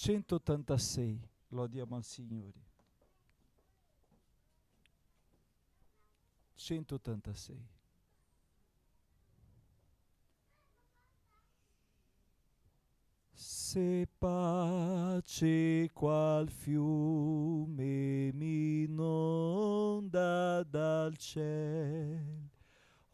186, lodiamo al Signore. 186. Se pace qual fiume mi inonda dal ciel,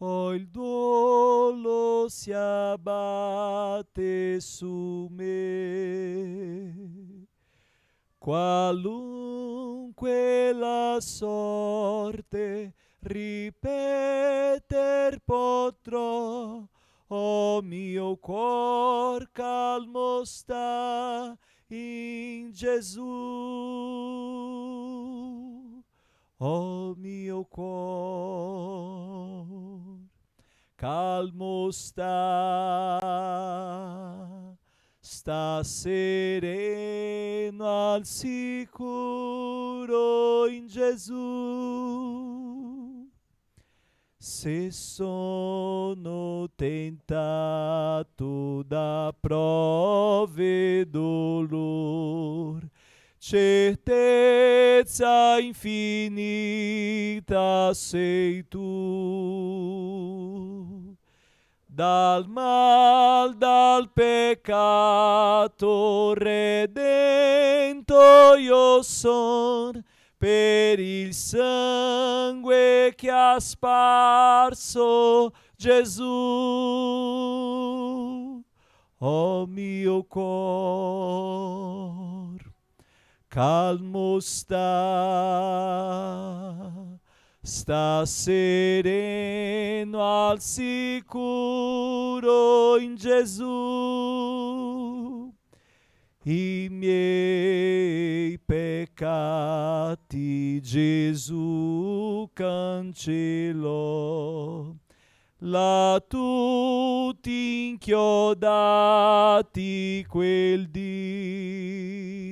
il dolo si abbatte su me, qualunque la sorte ripeter potrò, mio cuor calmo sta in Gesù. Mio cuor calmo sta sereno al sicuro in Gesù. Se sono tentato da prove e dolor, certezza infinita sei tu. Dal mal, dal peccato redento io son, per il sangue che ha sparso Gesù. Mio cuor calmo sta sereno al sicuro in Gesù. I miei peccati Gesù cancellò, là tutti inchiodati quel dì.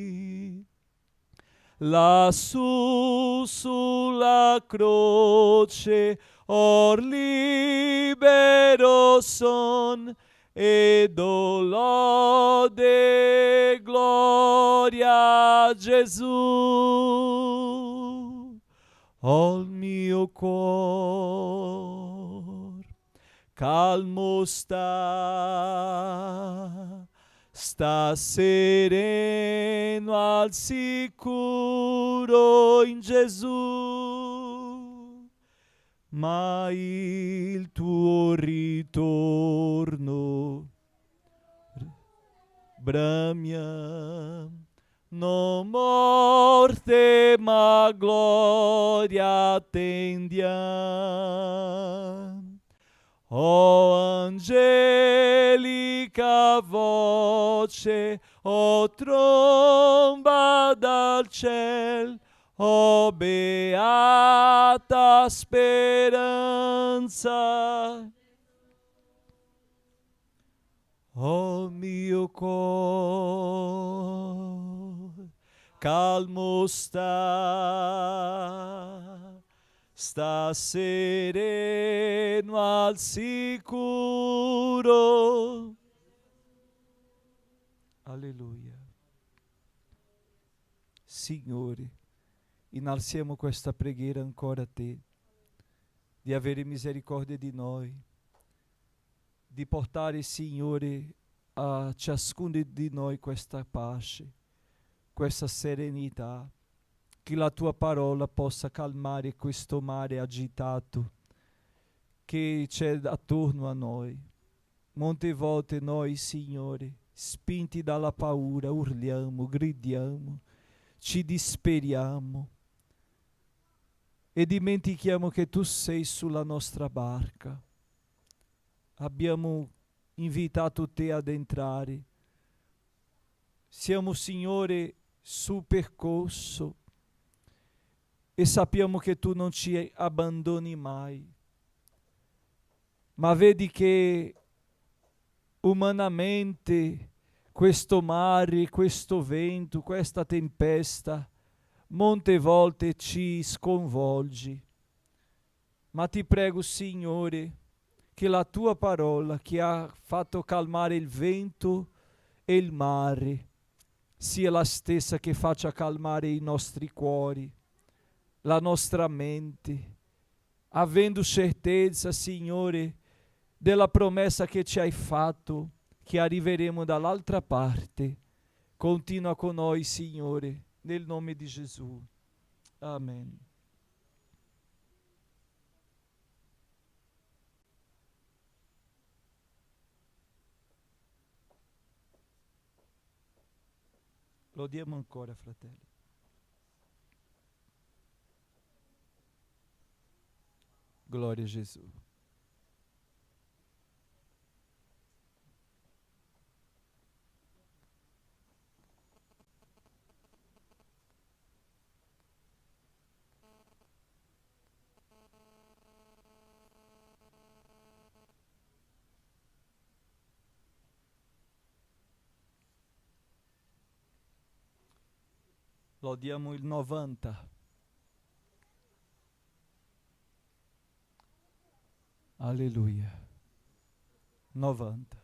Lassù sulla croce or libero son, e do lode gloria a Gesù. Il mio cuor calmo sta sereno al sicuro in Gesù. Ma il tuo ritorno bramia, non morte ma gloria attendiam. Angelica voce, tromba dal ciel, beata speranza. Mio cuor calmo sta sereno al sicuro. Alleluia. Signore, innalziamo questa preghiera ancora a Te, di avere misericordia di noi, di portare, Signore, a ciascuno di noi questa pace, questa serenità, che la Tua parola possa calmare questo mare agitato che c'è attorno a noi. Molte volte noi, Signore, spinti dalla paura, urliamo, gridiamo, ci disperiamo e dimentichiamo che Tu sei sulla nostra barca. Abbiamo invitato Te ad entrare. Siamo, Signore, sul percorso e sappiamo che Tu non ci abbandoni mai. Ma vedi che umanamente questo mare, questo vento, questa tempesta, molte volte ci sconvolgi. Ma ti prego, Signore, che la Tua parola, che ha fatto calmare il vento e il mare, sia la stessa che faccia calmare i nostri cuori, la nostra mente, avendo certezza, Signore, della promessa che ci hai fatto, che arriveremo dall'altra parte. Continua con noi, Signore, nel nome di Gesù. Amen. Lodiamo ancora, fratelli. Glória a Jesus. Lodiamo il 90. Alleluia. 90.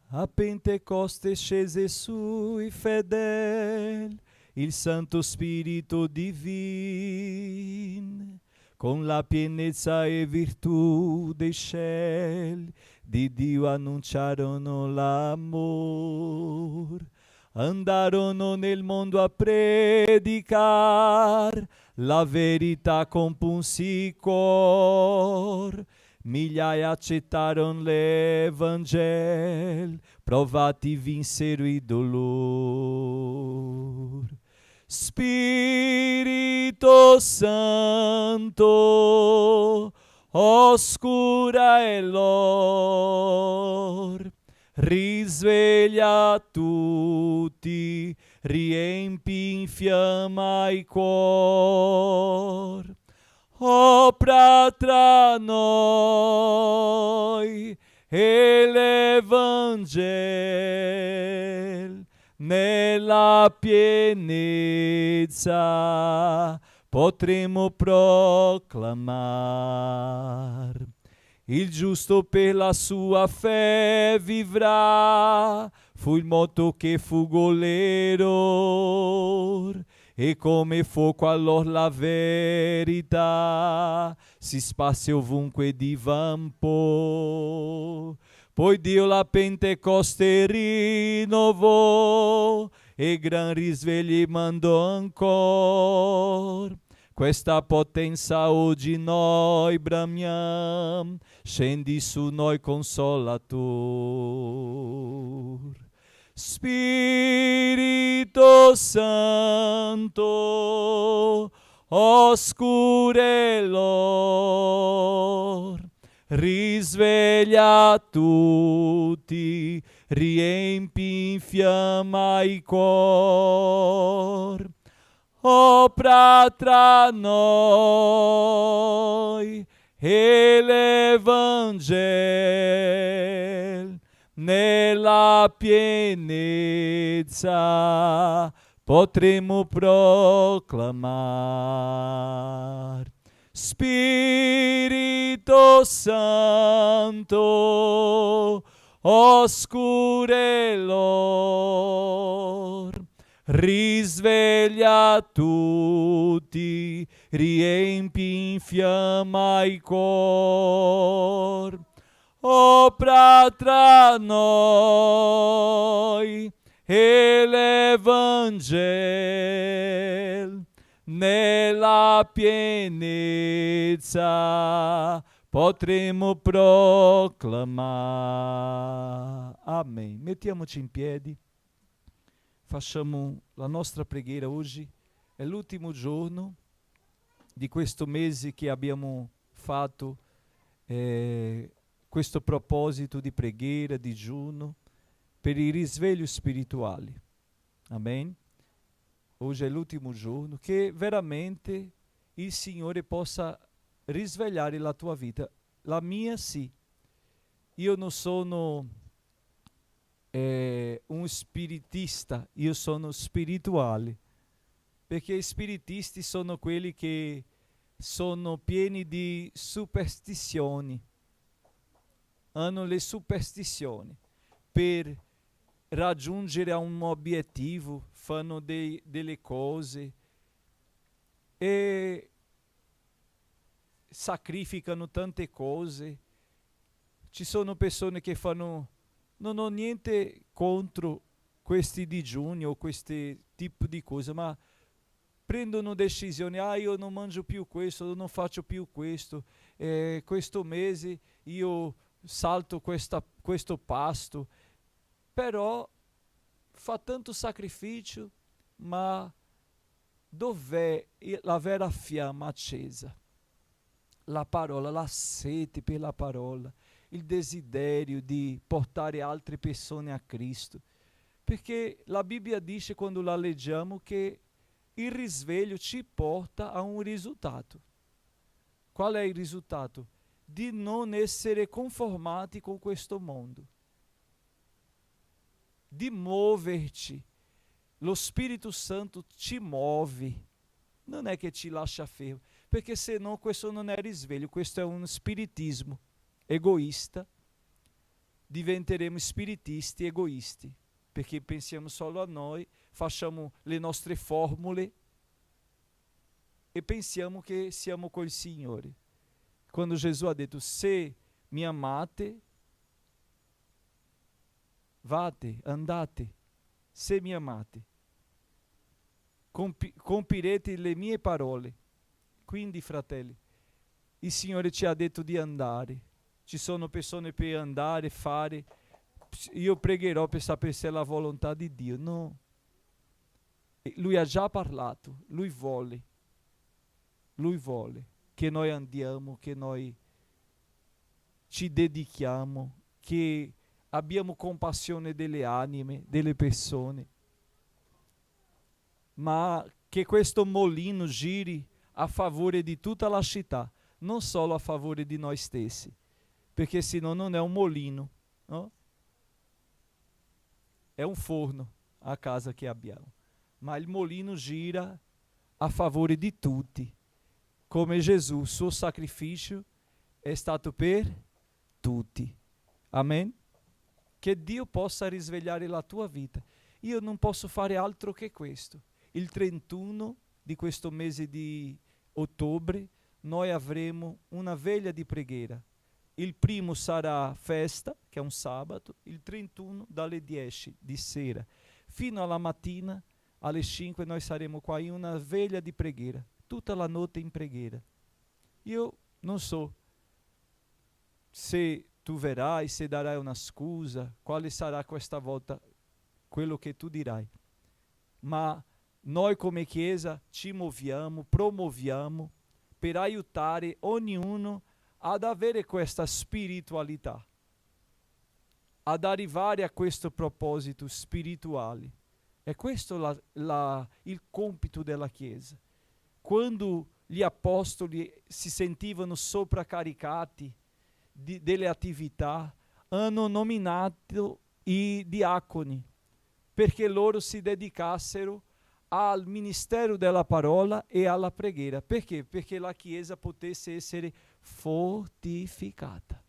A Pentecoste scese sui fedeli il Santo Spirito Divino, con la pienezza e virtù dei cieli di Dio annunciarono l'amor. Andarono nel mondo a predicar la verità con punsi cor. Migliaia accettarono l'Evangelo, provati vinsero il dolore. Spirito Santo, oscura è l'or, risveglia tutti, riempi in fiamma i cuor. Opra tra noi e l'Evangelo nella pienezza potremo proclamare. Il giusto per la sua fede vivrà, fu il motto che fu gollero, e come fuoco allora la verità si sparse ovunque divampò. Poi Dio la Pentecoste rinnovò e gran risvegli mandò ancora. Questa potenza oggi noi bramiamo, scendi su noi consolator. Spirito Santo, oscure l'or, risveglia tutti, riempi in fiamma i cuor. Opra tra noi e l'Evangelo nella pienezza potremo proclamare. Spirito Santo, oscure l'or, risveglia tutti, riempi in fiamma i cuor. Opra tra noi e l'Evangelo nella pienezza potremo proclamare. Amen. Mettiamoci in piedi. Facciamo la nostra preghiera oggi. È l'ultimo giorno di questo mese che abbiamo fatto questo proposito di preghiera, digiuno, per il risveglio spirituale. Amen. Oggi è l'ultimo giorno, che veramente il Signore possa risvegliare la tua vita. La mia sì. Io non sono un spiritista, io sono spirituale, perché i spiritisti sono quelli che sono pieni di superstizioni, hanno le superstizioni per raggiungere a un obiettivo, fanno delle cose e sacrificano tante cose. Ci sono persone che fanno, non ho niente contro questi digiuni o questi tipi di cose, ma prendono decisioni, io non mangio più questo, io non faccio più questo, questo mese io salto questo pasto, però fa tanto sacrificio, ma dov'è la vera fiamma accesa? La parola, la sete per la parola, il desiderio di portare altre persone a Cristo. Perché la Bibbia dice, quando la leggiamo, che il risveglio ci porta a un risultato. Qual è il risultato? Di non essere conformati con questo mondo, di muoverci. Lo Spirito Santo ci muove, non è che ci lascia fermo, perché senão questo non è risveglio, questo è un spiritismo egoista. Diventeremo spiritisti egoisti, perché pensiamo solo a noi, facciamo le nostre formule e pensiamo che siamo col Signore. Quando Gesù ha detto, se mi amate, vate, andate, se mi amate, compirete le mie parole. Quindi, fratelli, il Signore ci ha detto di andare. Ci sono persone per andare, fare. Io pregherò per sapere se è la volontà di Dio. No. Lui ha già parlato, Lui vuole che noi andiamo, che noi ci dedichiamo, che abbiamo compassione delle anime, delle persone, ma che questo molino giri a favore di tutta la città, non solo a favore di noi stessi, perché senão non è un molino, no? È un forno a casa che abbiamo, ma il molino gira a favore di tutti, come Gesù, suo sacrificio è stato per tutti. Amen? Che Dio possa risvegliare la tua vita. Io non posso fare altro che questo. Il 31 di questo mese di ottobre noi avremo una veglia di preghiera. Il primo sarà festa, che è un sabato, il 31 dalle 10 di sera fino alla mattina, alle 5 noi saremo qua in una veglia di preghiera, tutta la notte in preghiera. Io non so se tu verrai, se darai una scusa, quale sarà questa volta quello che tu dirai, ma noi come Chiesa ci muoviamo, promuoviamo per aiutare ognuno ad avere questa spiritualità, ad arrivare a questo proposito spirituale. È questo il compito della Chiesa. Quando gli apostoli si sentivano sopracaricati delle attività, hanno nominato i diaconi perché loro si dedicassero al ministero della parola e alla preghiera. Perché? Perché la Chiesa potesse essere fortificata.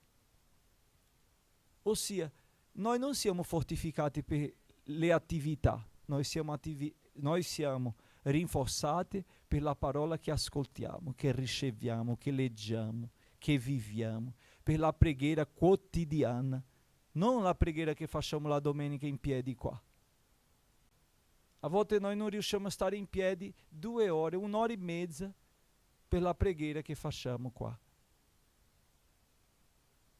Ossia, noi non siamo fortificati per le attività, noi siamo rinforzati per la parola che ascoltiamo, che riceviamo, che leggiamo, che viviamo, per la preghiera quotidiana, non la preghiera che facciamo la domenica in piedi qua. A volte noi non riusciamo a stare in piedi 2 ore, 1 ora e mezza per la preghiera che facciamo qua.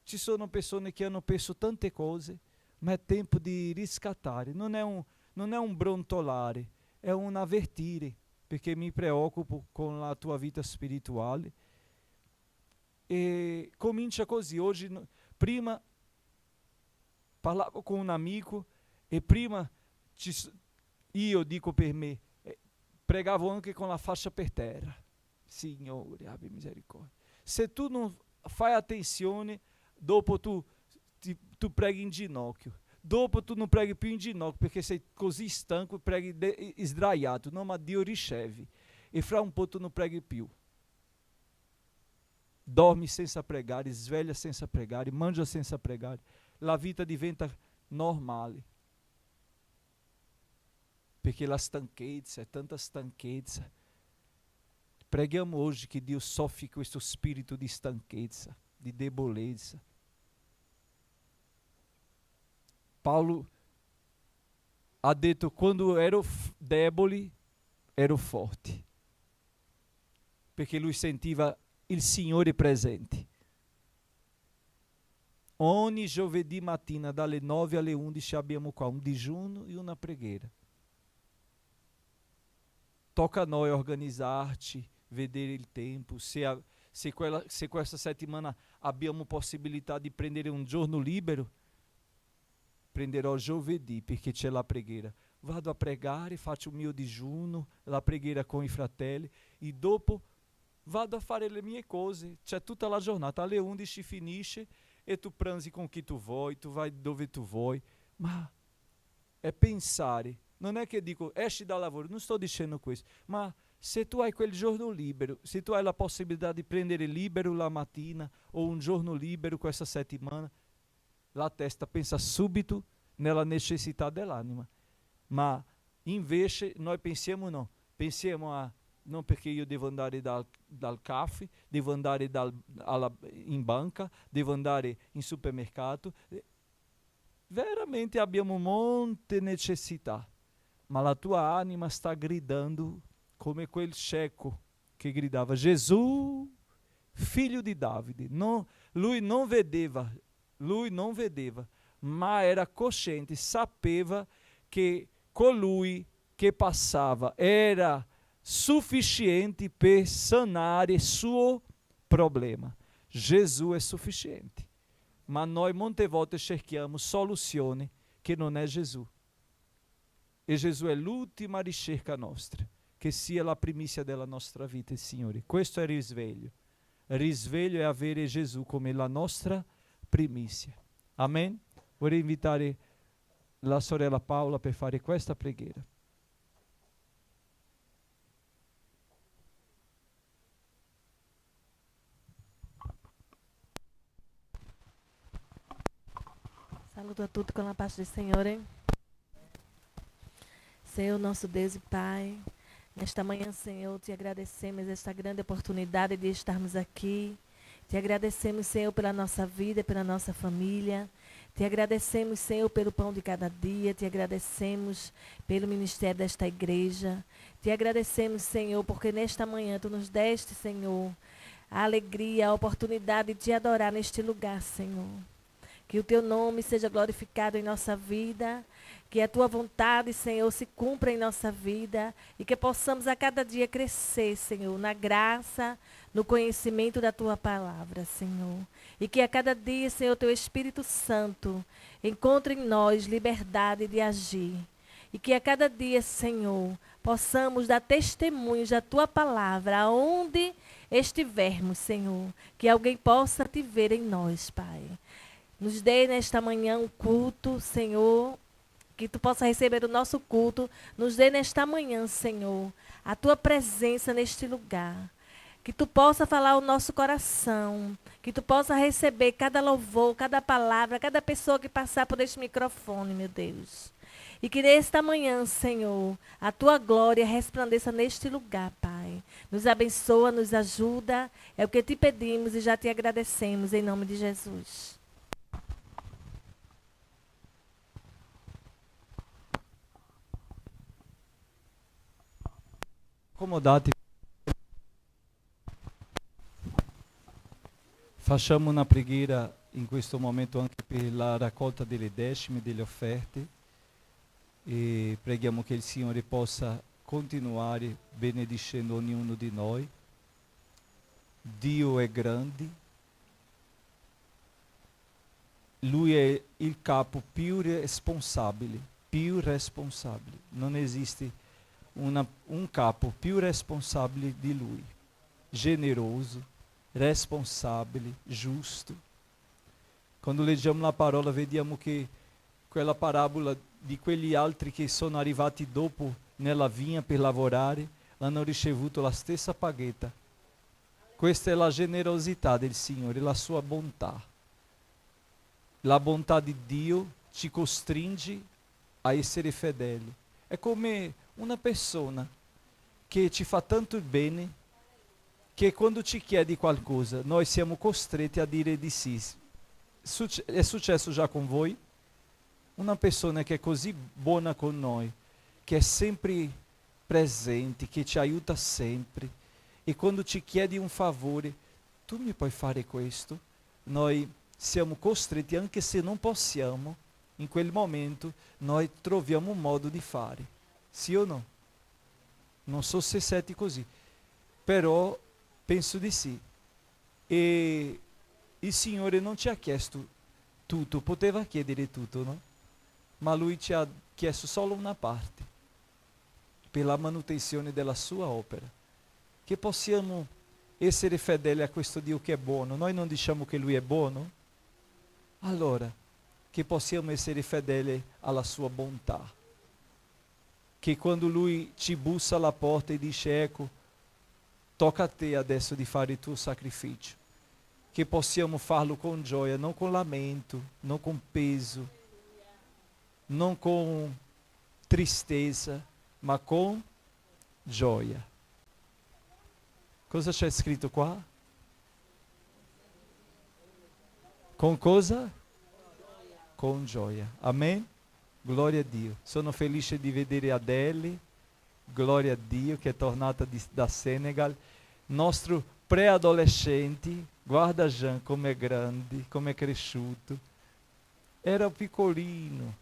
Ci sono persone che hanno perso tante cose, ma è tempo di riscattare. Non è un brontolare, è un avvertire, perché mi preoccupo con la tua vita spirituale. E comincia così. Oggi, prima parlavo con un amico e prima io dico per me, pregavo anche con la faccia per terra. Signore, abbi misericordia. Se tu non fai attenzione, dopo tu preghi in ginocchio. Dopo tu non preghi più in ginocchio perché sei così stanco e preghi sdraiato. No, ma Dio riceve. E fra un po' tu non preghi più. Dormi senza pregare, sveglia senza pregare, mangia senza pregare. La vita diventa normale. perché la stanchezza, è tanta stanchezza. Preghiamo oggi che Dio soffi questo spirito di stanchezza, di debolezza. Paulo ha detto: quando ero debole, ero forte, perché lui sentiva il Signore presente. Ogni giovedì mattina dalle 9 alle 11 abbiamo qua un digiuno e una preghiera. Tocca a noi organizzarci, vedere il tempo, se questa settimana abbiamo possibilità di prendere un giorno libero, prenderò giovedì perché c'è la preghiera. Vado a pregare, faccio il mio digiuno, la preghiera con i fratelli e dopo vado a fare le mie cose. C'è tutta la giornata, alle 11 finisce e tu pranzi con chi tu vuoi, tu vai dove tu vuoi, ma è pensare. Non è che dico esci dal lavoro, non sto dicendo questo, ma se tu hai quel giorno libero, se tu hai la possibilità di prendere libero la mattina o un giorno libero questa settimana, la testa pensa subito nella necessità dell'anima. Ma invece noi pensiamo no, pensiamo a non perché io devo andare dal caffè, devo andare in banca, devo andare in supermercato. Veramente abbiamo molte necessità, ma la tua anima sta gridando come quel cieco che gridava: Gesù, figlio di Davide. Lui non vedeva, ma era cosciente, sapeva che colui che passava era sufficiente per sanare il suo problema. Gesù è sufficiente, ma noi molte volte cerchiamo soluzioni che non è Gesù. E Gesù è l'ultima ricerca nostra, che sia la primizia della nostra vita, Signore. Questo è il risveglio. Il risveglio è avere Gesù come la nostra primizia. Amen? Vorrei invitare la sorella Paola per fare questa preghiera. Saluto a tutti com a paz do Senhor, hein? Senhor, nosso Deus e Pai, nesta manhã, Senhor, te agradecemos esta grande oportunidade de estarmos aqui. Te agradecemos, Senhor, pela nossa vida, pela nossa família. Te agradecemos, Senhor, pelo pão de cada dia. Te agradecemos pelo ministério desta igreja. Te agradecemos, Senhor, porque nesta manhã tu nos deste, Senhor, a alegria, a oportunidade de te adorar neste lugar, Senhor. Que o teu nome seja glorificado em nossa vida, que a tua vontade, Senhor, se cumpra em nossa vida e que possamos a cada dia crescer, Senhor, na graça, no conhecimento da tua palavra, Senhor. E que a cada dia, Senhor, teu Espírito Santo encontre em nós liberdade de agir. E que a cada dia, Senhor, possamos dar testemunhos da tua palavra, aonde estivermos, Senhor, que alguém possa te ver em nós, Pai. Nos dê nesta manhã um culto, Senhor, que tu possa receber o nosso culto. Nos dê nesta manhã, Senhor, a tua presença neste lugar. Que tu possa falar o nosso coração. Que tu possa receber cada louvor, cada palavra, cada pessoa que passar por este microfone, meu Deus. E que nesta manhã, Senhor, a tua glória resplandeça neste lugar, Pai. Nos abençoa, nos ajuda. É o que te pedimos e já te agradecemos em nome de Jesus. Accomodate. Facciamo una preghiera in questo momento anche per la raccolta delle decime, delle offerte, e preghiamo che il Signore possa continuare benedicendo ognuno di noi. Dio è grande, Lui è il capo più responsabile, non esiste un capo più responsabile di Lui, generoso, responsabile, giusto. Quando leggiamo la parola vediamo che quella parabola di quegli altri che sono arrivati dopo nella vigna per lavorare hanno ricevuto la stessa paghetta. Questa è la generosità del Signore, la sua bontà. La bontà di Dio ci costringe a essere fedeli. È come una persona che ci fa tanto bene che quando ci chiedi qualcosa noi siamo costretti a dire di sì. È successo già con voi? Una persona che è così buona con noi, che è sempre presente, che ci aiuta sempre, e quando ci chiedi un favore, tu mi puoi fare questo? Noi siamo costretti, anche se non possiamo, in quel momento noi troviamo un modo di fare. Sì o no? Non so se siete così, però penso di sì. E il Signore non ci ha chiesto tutto, poteva chiedere tutto, no? Ma Lui ci ha chiesto solo una parte, per la manutenzione della sua opera. Che possiamo essere fedeli a questo Dio che è buono. Noi non diciamo che Lui è buono? Allora, che possiamo essere fedeli alla sua bontà. Che quando Lui ci bussa alla porta e dice, ecco, tocca a te adesso di fare il tuo sacrificio. Che possiamo farlo con gioia, non con lamento, non con peso, non con tristezza, ma con gioia. Cosa c'è scritto qua? Con cosa? Con gioia. Amen? Glória a Dio. Sono felice di vedere Adele. Glória a Dio che è tornata da Senegal. Nostro pré-adolescente. Guarda Jean come è grande, come è cresciuto. Era piccolino.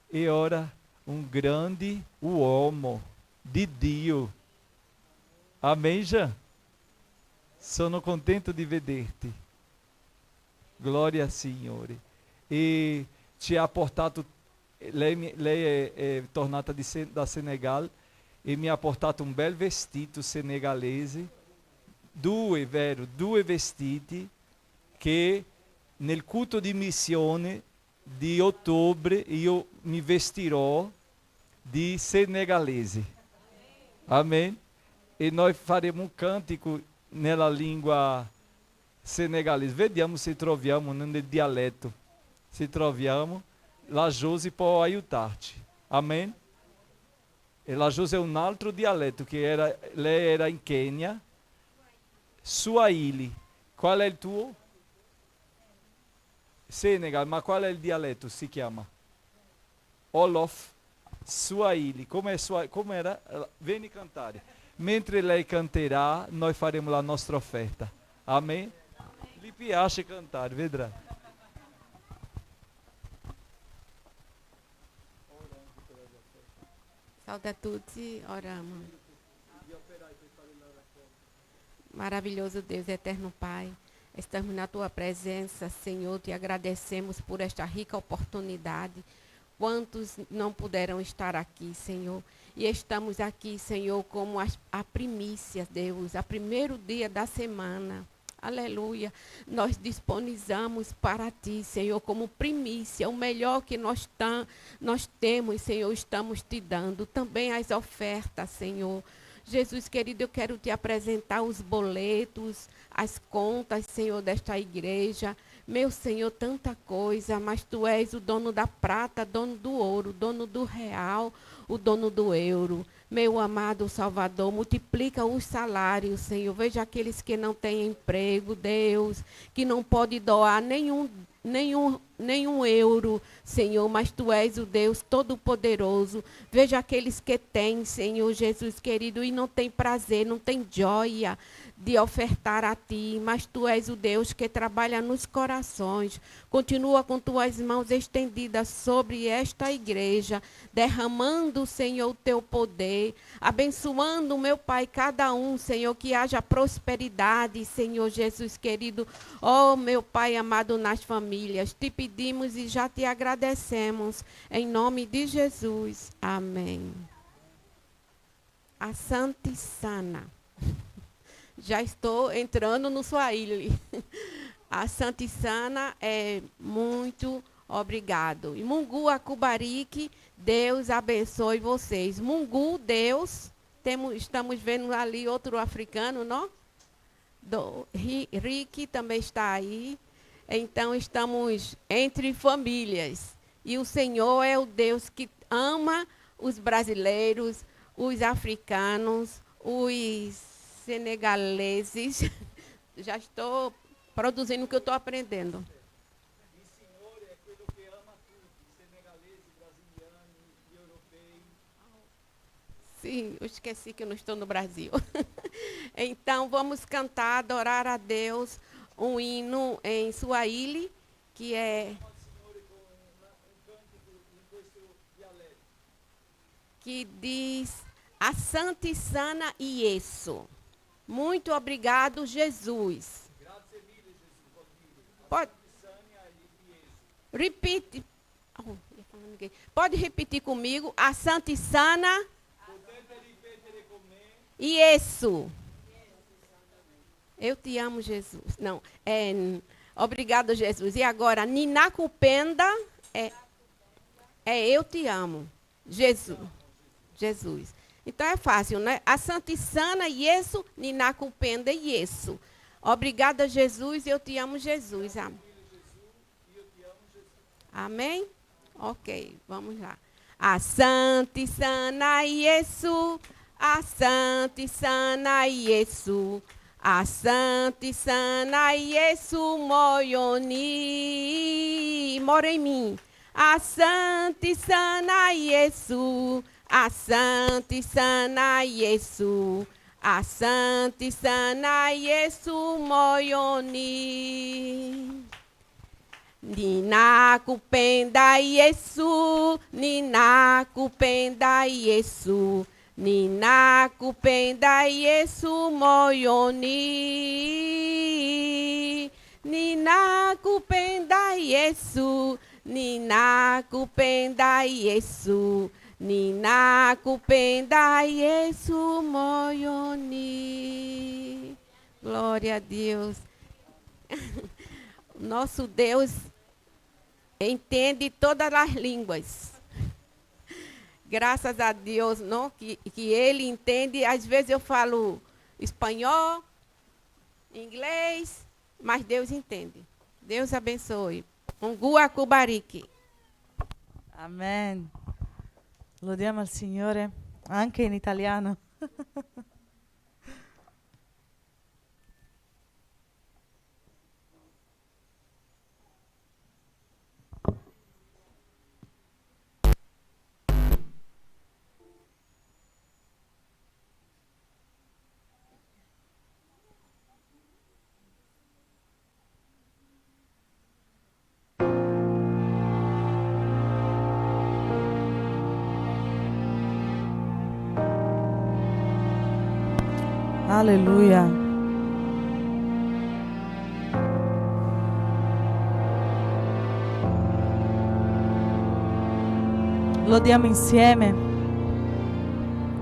E ora un grande uomo di Dio. Amém, Jean? Sono contento di vederti. Glória al Signore. E ci ha portato, lei è tornata da Senegal e mi ha portato un bel vestito senegalese, due vestiti che nel culto di missione di ottobre io mi vestirò di senegalese. Amen? E noi faremo un cantico nella lingua senegalese. Vediamo se troviamo nel dialetto. Se troviamo, la Josi può aiutarci. Amen? E la Josi è un altro dialetto che lei era in Kenya. Swahili. Qual è il tuo? Senegal, ma qual è il dialetto? Si chiama? Olof. Swahili. Come era? Vieni cantare. Mentre lei canterà, noi faremo la nostra offerta. Amen? Gli piace cantare, vedrà. Salve a tutti, oramos. Maravilhoso Deus, eterno Pai, estamos na Tua presença, Senhor, te agradecemos por esta rica oportunidade. Quantos não puderam estar aqui, Senhor? E estamos aqui, Senhor, como a primícia, Deus, a primeiro dia da semana. Aleluia. Nós disponibilizamos para Ti, Senhor, como primícia, o melhor que nós temos, Senhor, estamos Te dando. Também as ofertas, Senhor. Jesus querido, eu quero Te apresentar os boletos, as contas, Senhor, desta igreja. Meu Senhor, tanta coisa, mas Tu és o dono da prata, dono do ouro, dono do real, o dono do euro. Meu amado Salvador, multiplica os salários, Senhor. Veja aqueles que não têm emprego, Deus, que não pode doar nenhum euro, Senhor, mas Tu és o Deus Todo-Poderoso. Veja aqueles que têm, Senhor Jesus querido, e não tem prazer, não tem joia de ofertar a Ti, mas Tu és o Deus que trabalha nos corações. Continua com Tuas mãos estendidas sobre esta igreja, derramando, Senhor, o Teu poder, abençoando, meu Pai, cada um, Senhor, que haja prosperidade, Senhor Jesus querido. Oh, meu Pai amado, nas famílias, Te pedimos e já Te agradecemos, em nome de Jesus. Amém. Asante sana. Já estou entrando no Swahili. A Santisana é muito obrigado. E Mungu Akubariki, Deus abençoe vocês. Mungu, Deus, estamos vendo ali outro africano, não? Rick também está aí. Então, estamos entre famílias. E o Senhor é o Deus que ama os brasileiros, os africanos, os senegaleses. Já estou produzindo o que eu estou aprendendo. Sim, eu esqueci que eu não estou no Brasil. Então, vamos cantar, adorar a Deus, um hino em Swahili, que é... que diz, Asante sana Yesu. Muito obrigado, Jesus. Pode... Repite. Pode repetir comigo. Asante sana Yesu. Eu te amo, Jesus. Não, obrigado, Jesus. E agora, Ninakupenda é eu te amo, Jesus. Jesus. Então é fácil, né? Asante sana Yesu, Ninakupenda Yesu. Obrigada, Jesus, eu te amo, Jesus. Amém? Ok, vamos lá. Asante sana Yesu. Asante sana Yesu, Asante sana Yesu moyoni, mora em mim. Asante sana Yesu, Asante sana Yesu, Asante sana Yesu moyoni. Ninakupenda Yesu, Ninakupenda Yesu, Ninakupenda Yesu moyoni. Ninakupenda Yesu, Ninakupenda Yesu, Ninakupenda Yesu moyoni. Glória a Deus. Nosso Deus entende todas as línguas. Graças a Deus, não, que Ele entende. Às vezes eu falo espanhol, inglês, mas Deus entende. Deus abençoe. Ungua Kubariki. Amen. Lodiamo al Signore anche in italiano. Alleluia. Lodiamo insieme.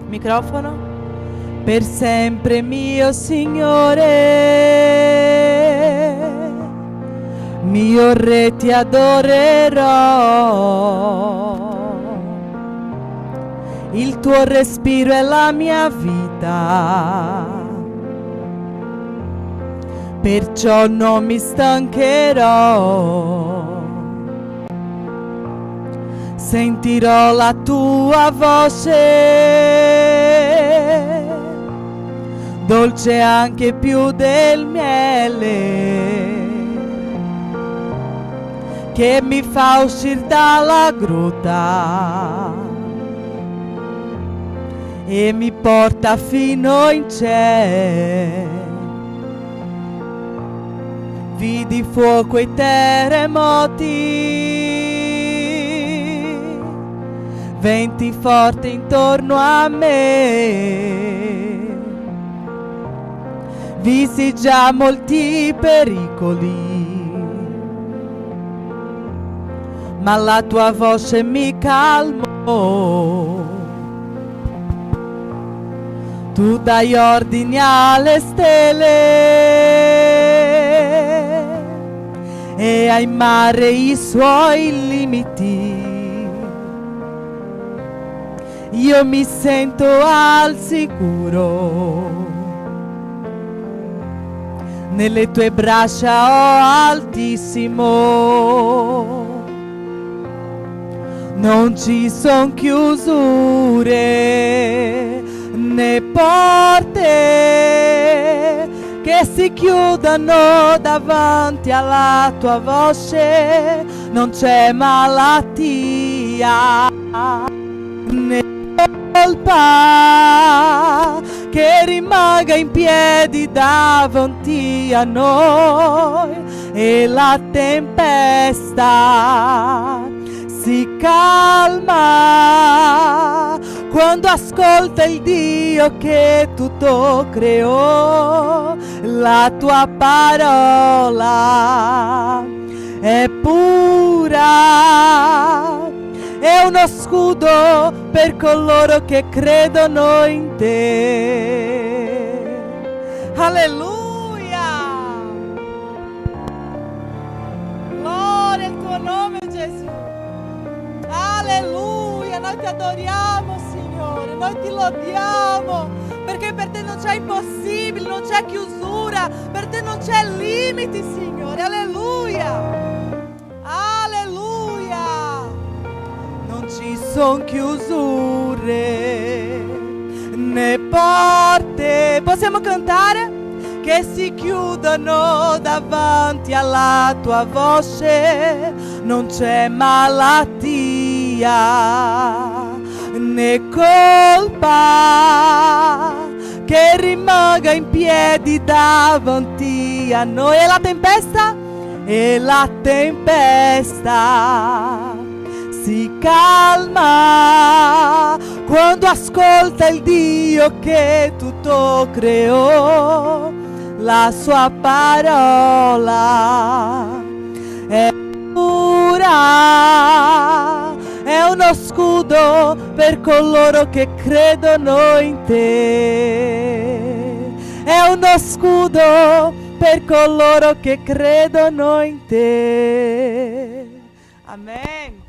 Microfono. Per sempre mio Signore, mio Re ti adorerò. Il tuo respiro è la mia vita, perciò non mi stancherò. Sentirò la tua voce, dolce anche più del miele, che mi fa uscire dalla grotta e mi porta fino in cielo. Vidi fuoco e terremoti, venti forti intorno a me. Visi già molti pericoli, ma la tua voce mi calmò. Tu dai ordini alle stelle e ai mare i suoi limiti. Io mi sento al sicuro, nelle tue braccia, oh Altissimo. non ci son chiusure né porte che si chiudano davanti alla tua voce, non c'è malattia né colpa che rimanga in piedi davanti a noi, e la tempesta si calma quando ascolta il Dio che tutto creò. La tua parola è pura, è uno scudo per coloro che credono in te. Alleluia! Gloria al tuo nome, Gesù. Alleluia, noi ti adoriamo, Signore, noi ti lodiamo, perché per te non c'è impossibile, non c'è chiusura, per te non c'è limiti, Signore. Alleluia! Alleluia! Non ci son chiusure né porte, possiamo cantare? Che si chiudono davanti alla tua voce, non c'è malattia né colpa che rimanga in piedi davanti a noi. E la tempesta? E la tempesta si calma quando ascolta il Dio che tutto creò. La sua parola è pura, è uno scudo per coloro che credono in te. È uno scudo per coloro che credono in te. Amen.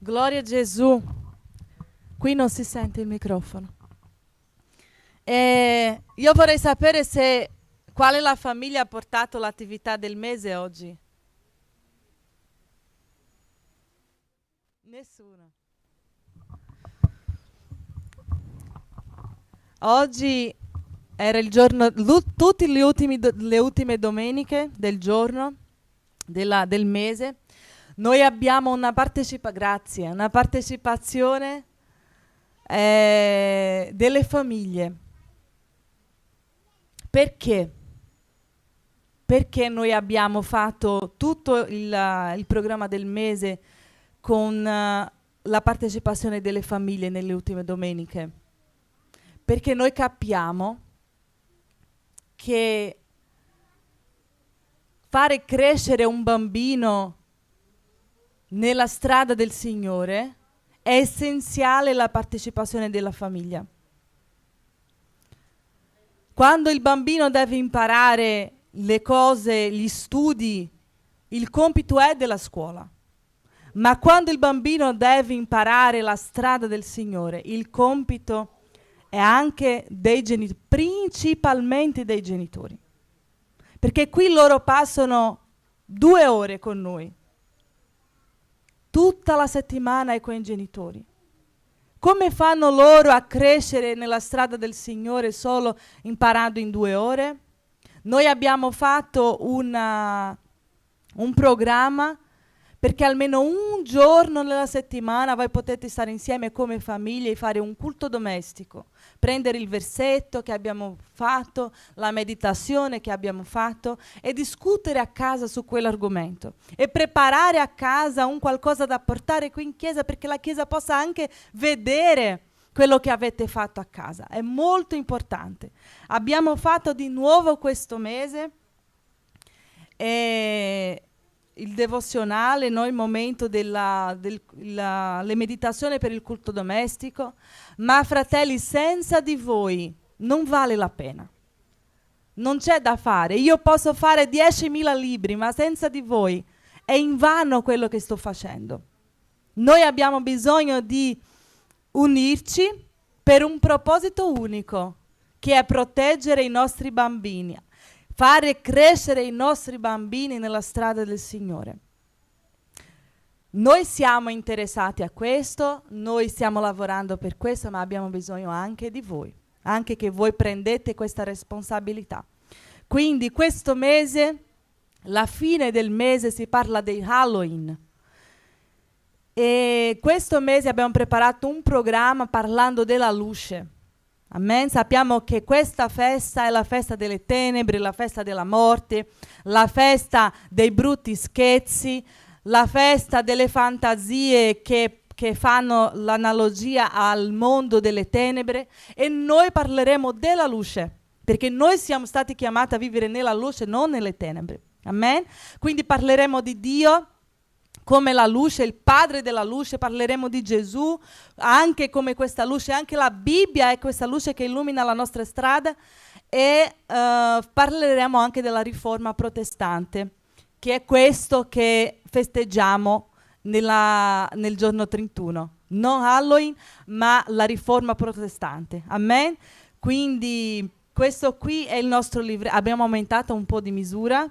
Gloria a Gesù. Qui non si sente il microfono. Io vorrei sapere quale la famiglia ha portato l'attività del mese oggi. Nessuno. Oggi era il giorno, tutte le ultime domeniche del giorno, del mese. Noi abbiamo una partecipazione delle famiglie. Perché? Perché noi abbiamo fatto tutto il programma del mese con la partecipazione delle famiglie nelle ultime domeniche? Perché noi capiamo che fare crescere un bambino nella strada del Signore è essenziale la partecipazione della famiglia. Quando il bambino deve imparare le cose, gli studi, il compito è della scuola. Ma quando il bambino deve imparare la strada del Signore, il compito è anche dei genitori, principalmente dei genitori. Perché qui loro passano 2 ore con noi. Tutta la settimana è con i genitori. Come fanno loro a crescere nella strada del Signore solo imparando in 2 ore? Noi abbiamo fatto un programma perché almeno un giorno nella settimana voi potete stare insieme come famiglia e fare un culto domestico, prendere il versetto che abbiamo fatto, la meditazione che abbiamo fatto e discutere a casa su quell'argomento e preparare a casa un qualcosa da portare qui in chiesa perché la chiesa possa anche vedere quello che avete fatto a casa. È molto importante. Abbiamo fatto di nuovo questo mese il devozionale, no? Il momento le meditazioni per il culto domestico, ma fratelli, senza di voi non vale la pena. Non c'è da fare. Io posso fare 10.000 libri, ma senza di voi è invano quello che sto facendo. Noi abbiamo bisogno di unirci per un proposito unico, che è proteggere i nostri bambini, fare crescere i nostri bambini nella strada del Signore. Noi siamo interessati a questo, noi stiamo lavorando per questo, ma abbiamo bisogno anche di voi, anche che voi prendete questa responsabilità. Quindi questo mese, la fine del mese, si parla di Halloween. E questo mese abbiamo preparato un programma parlando della luce. Amen. Sappiamo che questa festa è la festa delle tenebre, la festa della morte, la festa dei brutti scherzi, la festa delle fantasie che fanno l'analogia al mondo delle tenebre, e noi parleremo della luce, perché noi siamo stati chiamati a vivere nella luce, non nelle tenebre. Amen. Quindi parleremo di Dio come la luce, il Padre della luce, parleremo di Gesù anche come questa luce, anche la Bibbia è questa luce che illumina la nostra strada, e parleremo anche della riforma protestante, che è questo che festeggiamo nel giorno 31. Non Halloween, ma la riforma protestante. Amen? Quindi questo qui è il nostro libro. Abbiamo aumentato un po' di misura.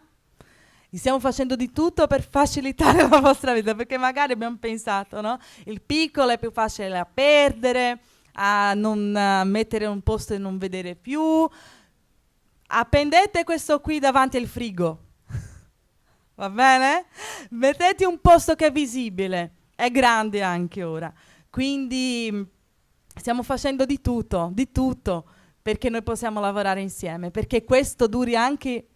Stiamo facendo di tutto per facilitare la vostra vita, perché magari abbiamo pensato, no? Il piccolo è più facile da perdere, a non mettere un posto e non vedere più. Appendete questo qui davanti al frigo. Va bene? Mettete un posto che è visibile, è grande anche ora. Quindi stiamo facendo di tutto, perché noi possiamo lavorare insieme, perché questo duri anche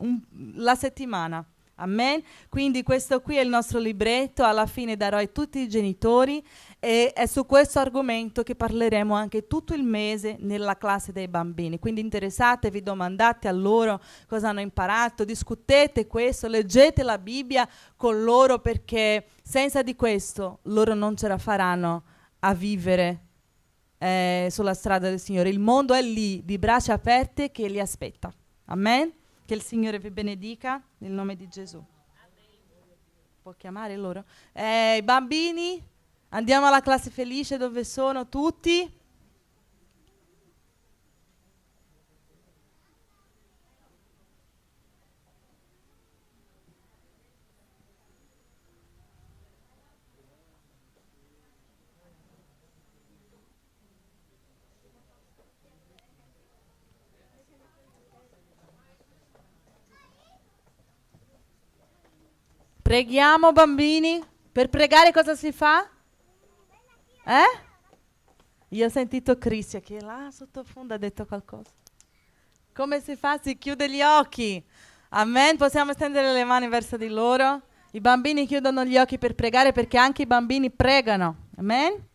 la settimana. Amen. Quindi questo qui è il nostro libretto, alla fine darò a tutti i genitori, e è su questo argomento che parleremo anche tutto il mese nella classe dei bambini. Quindi interessatevi, domandate a loro cosa hanno imparato, discutete questo, leggete la Bibbia con loro, perché senza di questo loro non ce la faranno a vivere sulla strada del Signore. Il mondo è lì, di braccia aperte, che li aspetta. Amen. Che il Signore vi benedica nel nome di Gesù. Può chiamare loro? I bambini, andiamo alla classe felice, dove sono tutti? Preghiamo, bambini. Per pregare cosa si fa? Io ho sentito Cristian che là sottofondo ha detto qualcosa. Come si fa? Si chiude gli occhi. Amen. Possiamo stendere le mani verso di loro. I bambini chiudono gli occhi per pregare, perché anche i bambini pregano. Amen.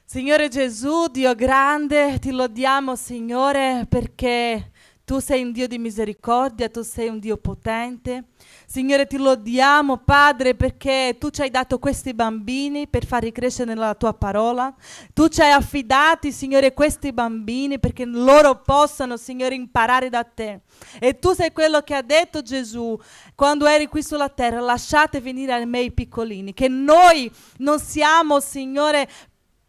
Signore Gesù, Dio grande, ti lodiamo, Signore, perché tu sei un Dio di misericordia, tu sei un Dio potente. Signore, ti lodiamo, Padre, perché tu ci hai dato questi bambini per farli crescere nella tua parola. Tu ci hai affidati, Signore, questi bambini perché loro possano, Signore, imparare da te. E tu sei quello che ha detto Gesù quando eri qui sulla terra: lasciate venire a me i piccolini, che noi non siamo, Signore,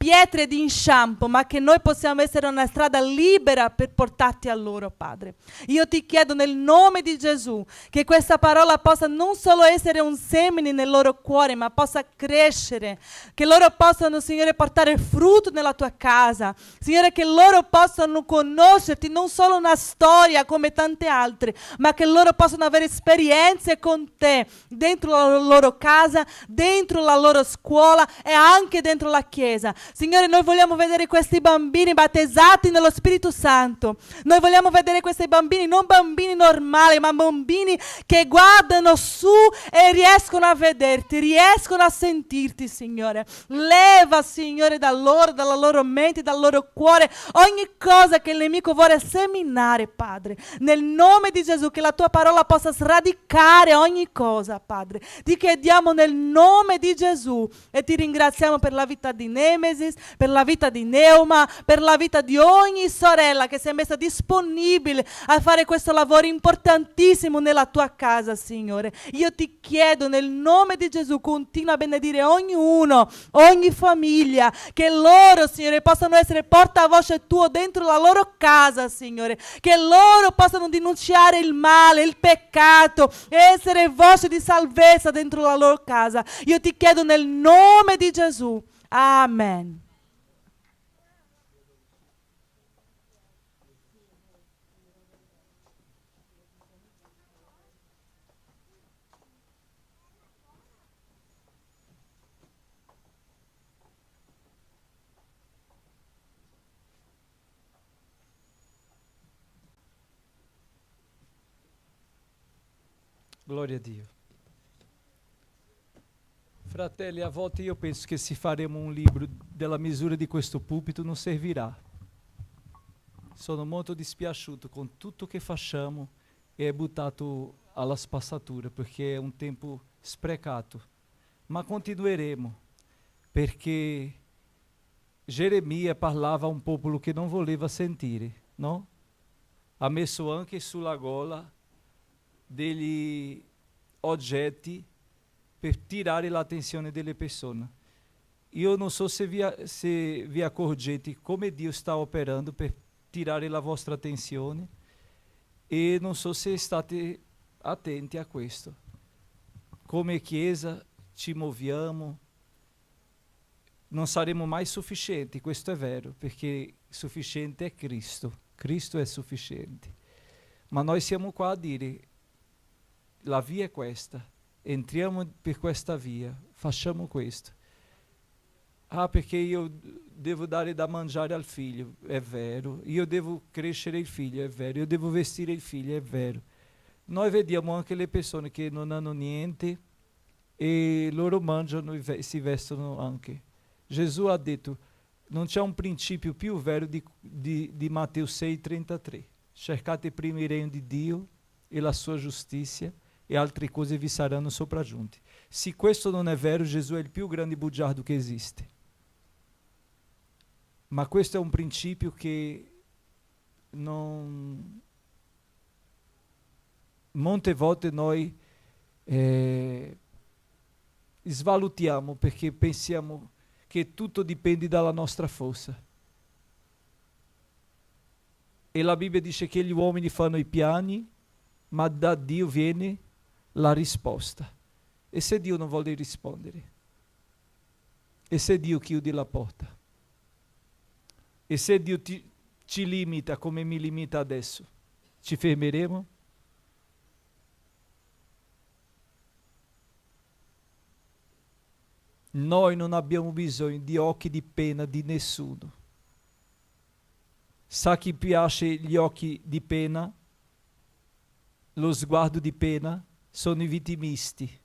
pietre di inciampo, ma che noi possiamo essere una strada libera per portarti a loro, Padre. Io ti chiedo nel nome di Gesù che questa parola possa non solo essere un semine nel loro cuore, ma possa crescere, che loro possano, Signore, portare frutto nella tua casa. Signore, che loro possano conoscerti, non solo una storia come tante altre, ma che loro possano avere esperienze con te dentro la loro casa, dentro la loro scuola e anche dentro la chiesa. Signore, noi vogliamo vedere questi bambini battezzati nello Spirito Santo. Noi vogliamo vedere questi bambini, non bambini normali, ma bambini che guardano su e riescono a vederti, riescono a sentirti, Signore. Leva, Signore, dalla loro mente, dal loro cuore, ogni cosa che il nemico vuole seminare, Padre. Nel nome di Gesù, che la tua parola possa sradicare ogni cosa, Padre. Ti chiediamo nel nome di Gesù, e ti ringraziamo per la vita di Nemesi, Genesis, per la vita di Neuma, per la vita di ogni sorella che si è messa disponibile a fare questo lavoro importantissimo nella tua casa, Signore. Io ti chiedo nel nome di Gesù, continua a benedire ognuno, ogni famiglia, che loro, Signore, possano essere portavoce tuo dentro la loro casa, Signore, che loro possano denunciare il male, il peccato, e essere voce di salvezza dentro la loro casa. Io ti chiedo nel nome di Gesù. Amen. Glória a Dio. Fratelli, a volte io penso che se faremo un libro della misura di questo púlpito non servirà. Sono molto dispiaciuto con tutto che facciamo e è buttato alla spazzatura, perché è un tempo sprecato. Ma continueremo, perché Geremia parlava a un popolo che non voleva sentire, no? Ha messo anche sulla gola degli oggetti per tirare l'attenzione delle persone. Io non so se vi accorgete come Dio sta operando per tirare la vostra attenzione, e non so se state attenti a questo. Come Chiesa ci muoviamo, non saremo mai sufficienti, questo è vero, perché sufficiente è Cristo. Cristo è sufficiente. Ma noi siamo qua a dire: la via è questa, entriamo per questa via, facciamo questo. Ah, perché io devo dare da mangiare al figlio, è vero. Io devo crescere il figlio, è vero. Io devo vestire il figlio, è vero. Noi vediamo anche le persone che non hanno niente e loro mangiano e si vestono anche. Gesù ha detto, non c'è un principio più vero di Matteo 6,33. Cercate prima il regno di Dio e la sua giustizia, e altre cose vi saranno sopraggiunte. Se questo non è vero, Gesù è il più grande bugiardo che esiste. Ma questo è un principio che molte volte noi svalutiamo, perché pensiamo che tutto dipende dalla nostra forza. E la Bibbia dice che gli uomini fanno i piani, ma da Dio viene la risposta. E se Dio non vuole rispondere? E se Dio chiude la porta? E se Dio ci limita come mi limita adesso? Ci fermeremo? Noi non abbiamo bisogno di occhi di pena di nessuno. Sa chi piace gli occhi di pena? Lo sguardo di pena? Sono i vittimisti.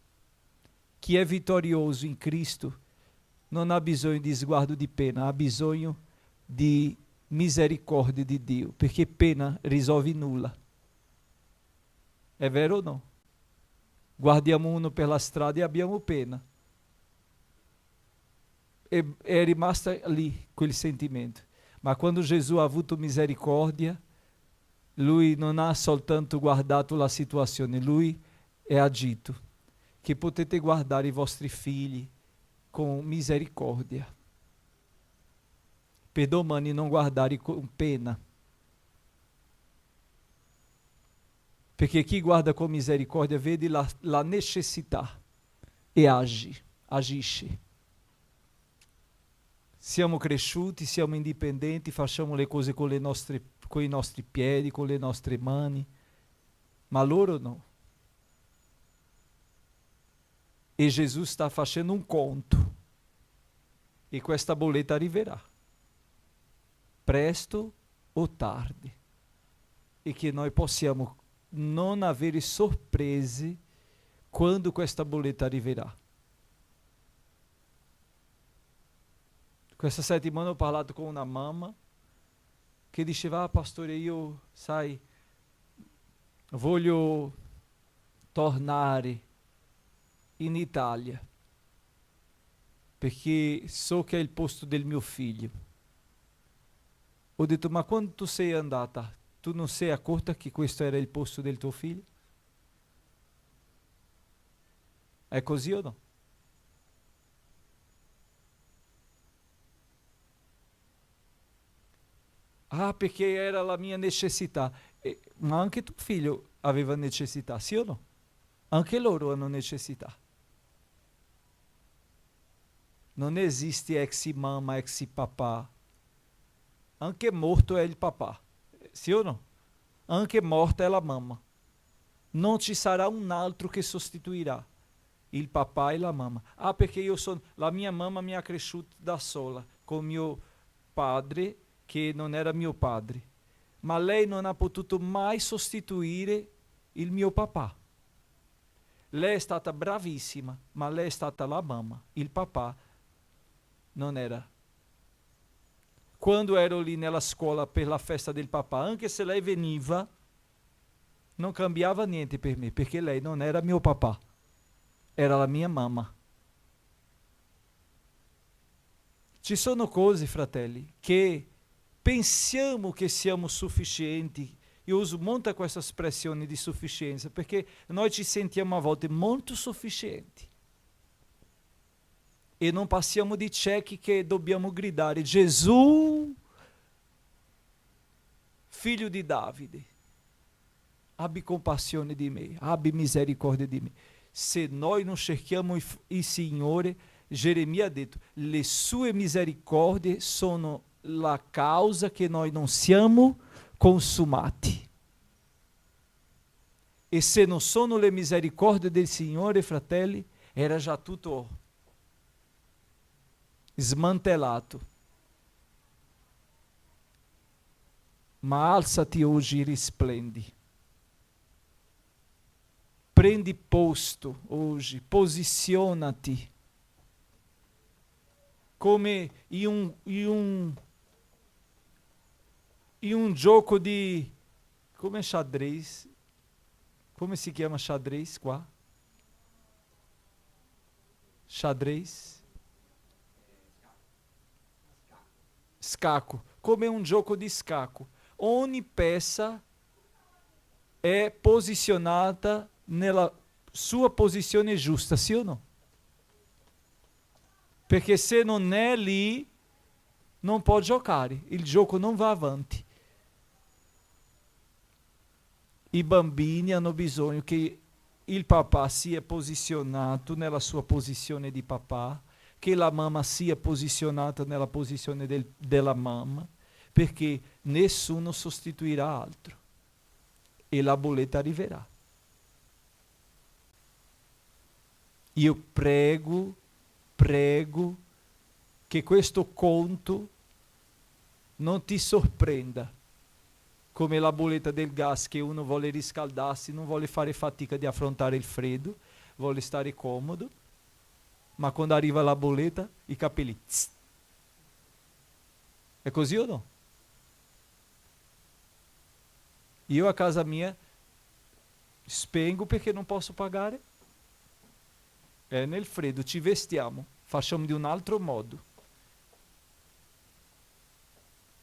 Chi è vittorioso in Cristo non ha bisogno di sguardo di pena, ha bisogno di misericordia di Dio, perché pena risolve nulla. È vero o no? Guardiamo uno per la strada e abbiamo pena. E è rimasta lì quel sentimento. Ma quando Gesù ha avuto misericordia, lui non ha soltanto guardato la situazione, lui è agito. Che potete guardare i vostri figli con misericordia, per domani non guardare con pena. Perché chi guarda con misericordia vede la necessità e agisce. Siamo cresciuti, siamo indipendenti, facciamo le cose con i nostri piedi, con le nostre mani, ma loro no. E Gesù sta facendo un conto, e questa bolletta arriverà, presto o tardi, e che noi possiamo non avere sorprese quando questa bolletta arriverà. Questa settimana ho parlato con una mamma che diceva: pastore, io, sai, voglio tornare in Italia. perché so che è il posto del mio figlio. Ho detto, ma quando tu sei andata, tu non sei accorta che questo era il posto del tuo figlio? È così o no? Ah, perché era la mia necessità. Ma anche tuo figlio aveva necessità, sì o no? Anche loro hanno necessità. Non esiste ex mamma, ex papà. Anche morto è il papà, sì o no? Anche morta è la mamma. Non ci sarà un altro che sostituirà il papà e la mamma. Ah, perché la mia mamma mi ha cresciuto da sola, con mio padre che non era mio padre. Ma lei non ha potuto mai sostituire il mio papà. Lei è stata bravissima, ma lei è stata la mamma. Il papà non era. Quando ero lì nella scuola per la festa del papà, anche se lei veniva, non cambiava niente per me, perché lei non era mio papà, era la mia mamma. Ci sono cose, fratelli, che pensiamo che siamo sufficienti. Io uso molto questa espressione di sufficienza, perché noi ci sentiamo a volte molto sufficienti. E non passiamo di ciechi che dobbiamo gridare: Gesù, figlio di Davide, abbi compassione di me, abbi misericordia di me. Se noi non cerchiamo il Signore, Geremia ha detto, le sue misericordie sono la causa che noi non siamo consumati. E se non sono le misericordie del Signore, fratelli, era già tutto smantellato. Ma alzati oggi e risplendi. Prendi posto oggi, posizionati come in un gioco di, come xadrez. Come si chiama xadrez qua? Xadrez? Scacco. Come un gioco di scacco. Ogni peça è posizionata nella sua posizione giusta, sì o no? Perché se non è lì, non può giocare, il gioco non va avanti. I bambini hanno bisogno che il papà sia posizionato nella sua posizione di papà, che la mamma sia posizionata nella posizione della mamma, perché nessuno sostituirà altro e la bolletta arriverà. Io prego che questo conto non ti sorprenda come la bolletta del gas, che uno vuole riscaldarsi, non vuole fare fatica di affrontare il freddo, vuole stare comodo, ma quando arriva la bolletta i capelli tss. È così o no? Io a casa mia spengo perché non posso pagare. Nel freddo ci vestiamo, facciamo di un altro modo.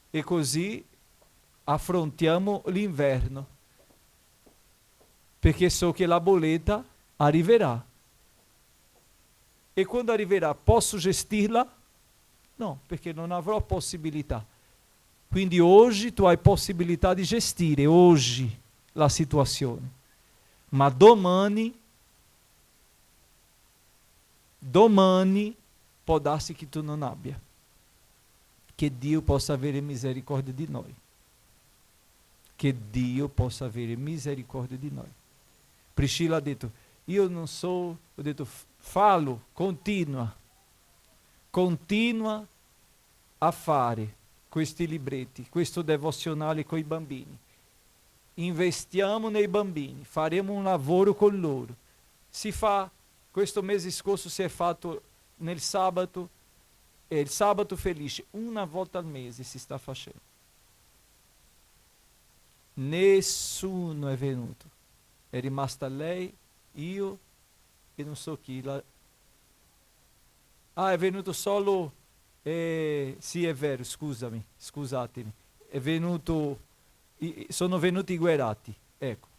E così affrontiamo l'inverno. Perché so che la bolletta arriverà. E quando arriverà, posso gestirla? No, perché non avrò possibilità. Quindi oggi tu hai possibilità di gestire, oggi, la situazione. Ma domani può darsi che tu non abbia. Che Dio possa avere misericordia di noi. Che Dio possa avere misericordia di noi. Priscilla ha detto, io non so, ho detto, fallo, continua a fare questi libretti, questo devozionale con i bambini. Investiamo nei bambini, faremo un lavoro con loro. Questo mese scorso si è fatto nel sabato, il sabato felice, una volta al mese si sta facendo. Nessuno è venuto. È rimasta lei, io e non so chi. Ah, è venuto solo... sì, è vero, scusatemi. È venuto... sono venuti i guerati, ecco.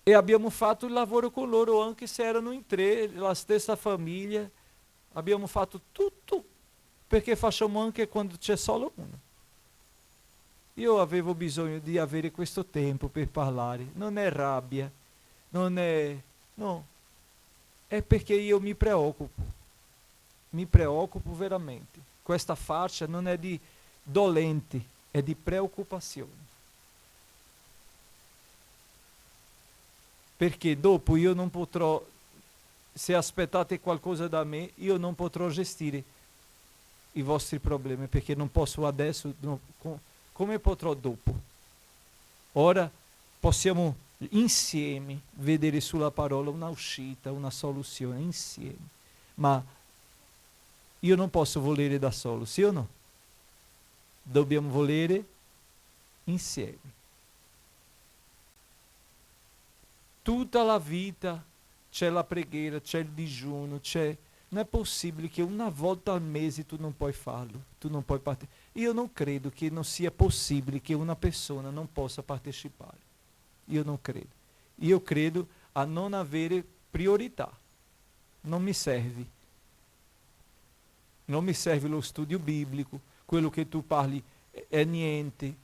E abbiamo fatto il lavoro con loro anche se erano in 3, la stessa famiglia. Abbiamo fatto tutto perché facciamo anche quando c'è solo uno. Io avevo bisogno di avere questo tempo per parlare. Non è rabbia, non è... no, è perché io mi preoccupo veramente. Questa faccia non è di dolente, è di preoccupazione. Perché dopo io non potrò, se aspettate qualcosa da me, io non potrò gestire i vostri problemi, perché non posso adesso, come potrò dopo? Ora possiamo insieme vedere sulla parola una uscita, una soluzione, insieme. Ma io non posso volere da solo, sì o no? Dobbiamo volere insieme. Tutta la vita c'è la preghiera, c'è il digiuno, non è possibile che una volta al mese tu non puoi farlo, tu non puoi partecipare. Io non credo che non sia possibile che una persona non possa partecipare. Io non credo. Io credo a non avere priorità. Non mi serve. Non mi serve lo studio biblico, quello che tu parli è niente.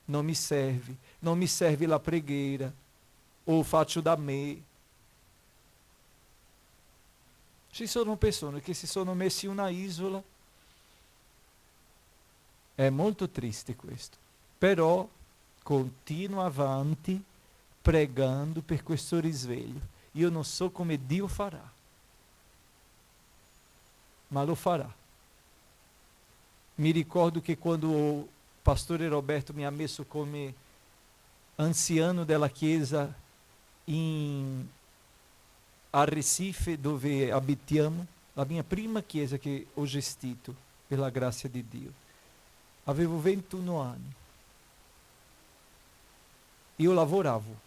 Non mi serve. Non mi serve la preghiera. O faccio da me. Ci sono persone che si sono messi in una isola. È molto triste questo. Però continuo avanti pregando per questo risveglio. Io non so come Dio farà, ma lo farà. Mi ricordo che quando o pastore Roberto mi ha messo come anziano della chiesa a Recife, dove abitiamo, la mia prima chiesa che ho gestito, per la grazia di Dio. Avevo 21 anni. Io lavoravo.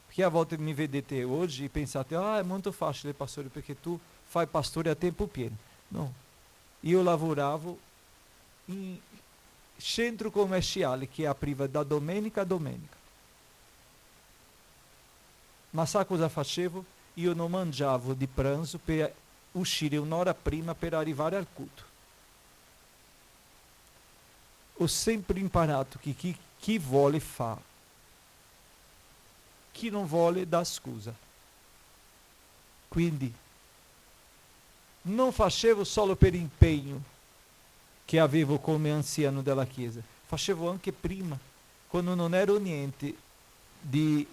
Perché a volte mi vedete oggi e pensate, è molto facile pastore, perché tu fai pastore a tempo pieno. No. Io lavoravo in centro commerciale che apriva da domenica a domenica. Ma sa cosa facevo? Io non mangiavo di pranzo per uscire un'ora prima per arrivare al culto. Ho sempre imparato che chi vuole fa, chi non vuole dà scusa. Quindi non facevo solo per impegno che avevo come anziano della chiesa, facevo anche prima, quando non ero niente di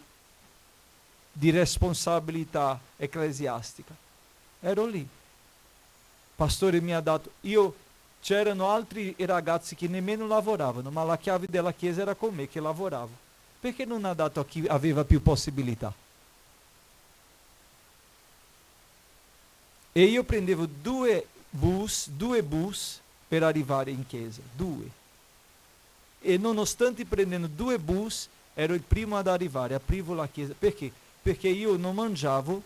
responsabilità ecclesiastica. Ero lì. Pastore mi ha dato, c'erano altri ragazzi che nemmeno lavoravano, ma la chiave della chiesa era con me che lavoravo. Perché non ha dato a chi aveva più possibilità? E io prendevo due bus per arrivare in chiesa, 2. E nonostante prendendo 2 bus, ero il primo ad arrivare, aprivo la chiesa. Perché? Perché io non mangiavo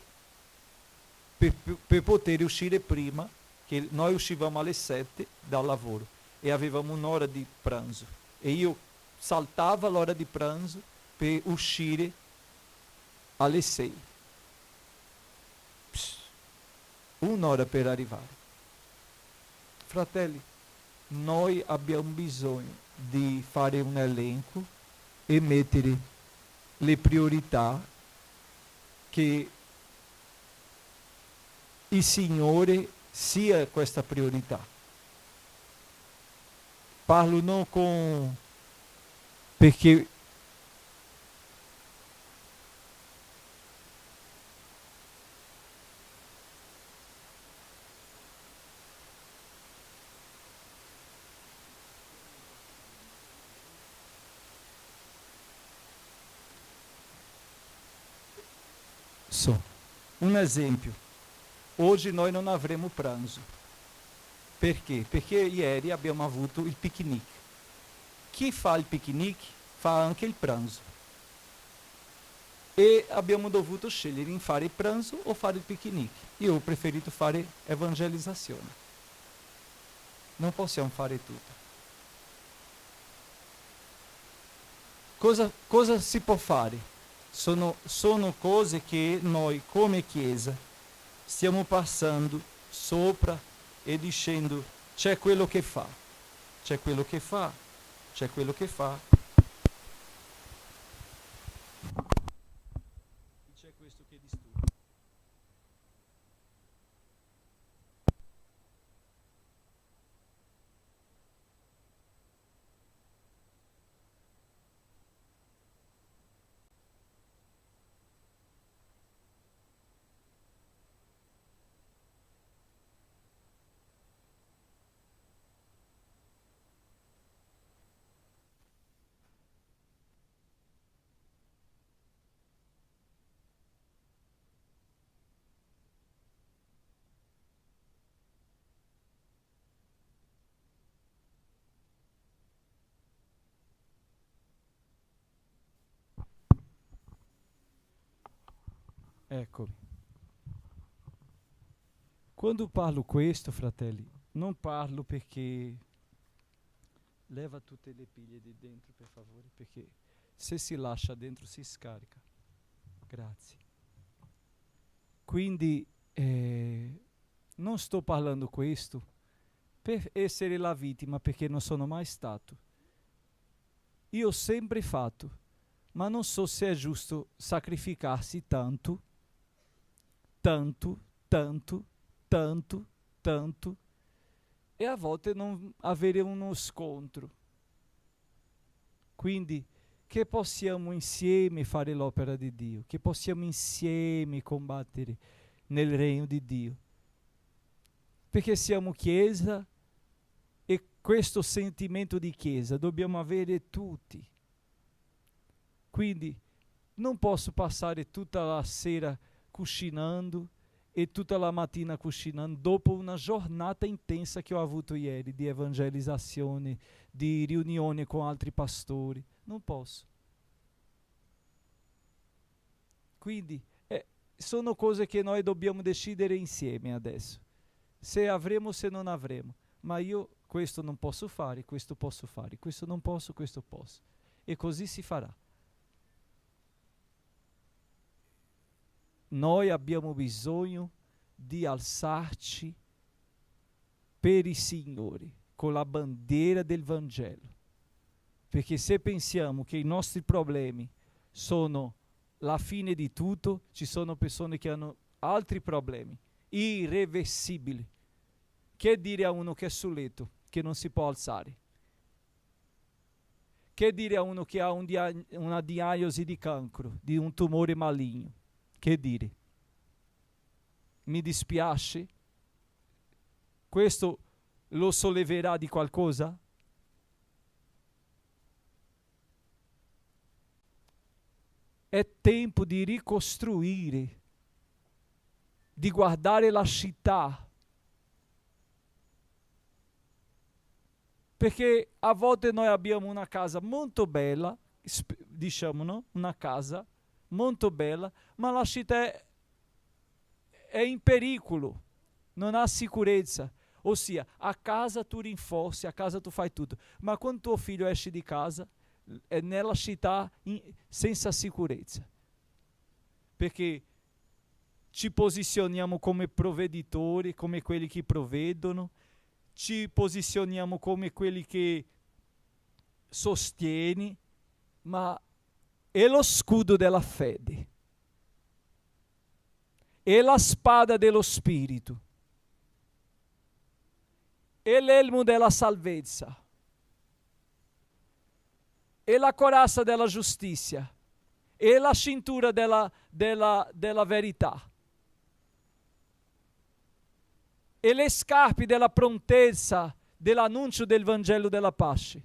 per poter uscire prima, che noi uscivamo alle 7 dal lavoro e avevamo un'ora di pranzo. E io saltava l'ora di pranzo per uscire alle 6. Un'ora per arrivare. Fratelli, noi abbiamo bisogno di fare un elenco e mettere le priorità che il Signore sia questa priorità. Parlo non con... perché un esempio. Oggi noi non avremo pranzo. Perché? Perché ieri abbiamo avuto il picnic. Chi fa il picnic fa anche il pranzo. e abbiamo dovuto scegliere in fare il pranzo o fare il picnic. Io ho preferito fare evangelizzazione. Non possiamo fare tutto. Cosa si può fare? Sono cose che noi come Chiesa stiamo passando sopra e dicendo c'è quello che fa, c'è quello che fa, c'è quello che fa. C'è questo che disturba. Eccomi. Quando parlo questo, fratelli, non parlo perché leva tutte le piglie di dentro, per favore, perché se si lascia dentro si scarica. Grazie. Quindi non sto parlando questo per essere la vittima, perché non sono mai stato. Io ho sempre fatto, ma non so se è giusto sacrificarsi tanto, e a volte non avere uno scontro. Quindi che possiamo insieme fare l'opera di Dio, che possiamo insieme combattere nel regno di Dio, perché siamo Chiesa e questo sentimento di Chiesa dobbiamo avere tutti. Quindi non posso passare tutta la sera cucinando e tutta la mattina cucinando dopo una giornata intensa che ho avuto ieri di evangelizzazione, di riunione con altri pastori. Non posso. Quindi sono cose che noi dobbiamo decidere insieme adesso. Se avremo, se non avremo. Ma io questo non posso fare, questo posso fare, questo non posso, questo posso. E così si farà. Noi abbiamo bisogno di alzarci per il Signore con la bandiera del Vangelo, perché se pensiamo che i nostri problemi sono la fine di tutto, ci sono persone che hanno altri problemi irreversibili. Che dire a uno che è sul letto, che non si può alzare? Che dire a uno che ha una diagnosi di cancro, di un tumore maligno? Che dire? Mi dispiace? Questo lo solleverà di qualcosa? È tempo di ricostruire, di guardare la città, perché a volte noi abbiamo una casa molto bella, diciamo, no? Una casa molto bella, ma la città è in pericolo, non ha sicurezza. Ossia, a casa tu rinforzi, a casa tu fai tutto, ma quando tuo figlio esce di casa, è nella città senza sicurezza, perché ci posizioniamo come provveditori, come quelli che provvedono, ci posizioniamo come quelli che sostieni, ma è lo scudo della fede, è la spada dello spirito, è l'elmo della salvezza, è la corazza della giustizia, è la cintura della verità, e le scarpe della prontezza dell'annuncio del Vangelo della pace.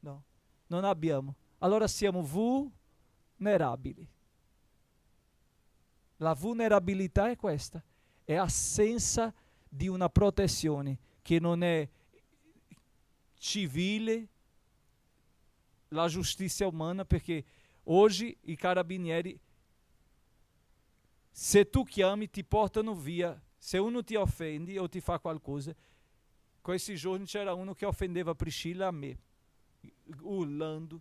No, non abbiamo. Allora siamo vulnerabili. La vulnerabilità è questa, è assenza di una protezione che non è civile, la giustizia umana, perché Hoje i carabinieri, se tu chiami, ti portano via. Se uno ti offende o ti fa qualcosa, questi giorni c'era uno che offendeva Priscilla a me, urlando,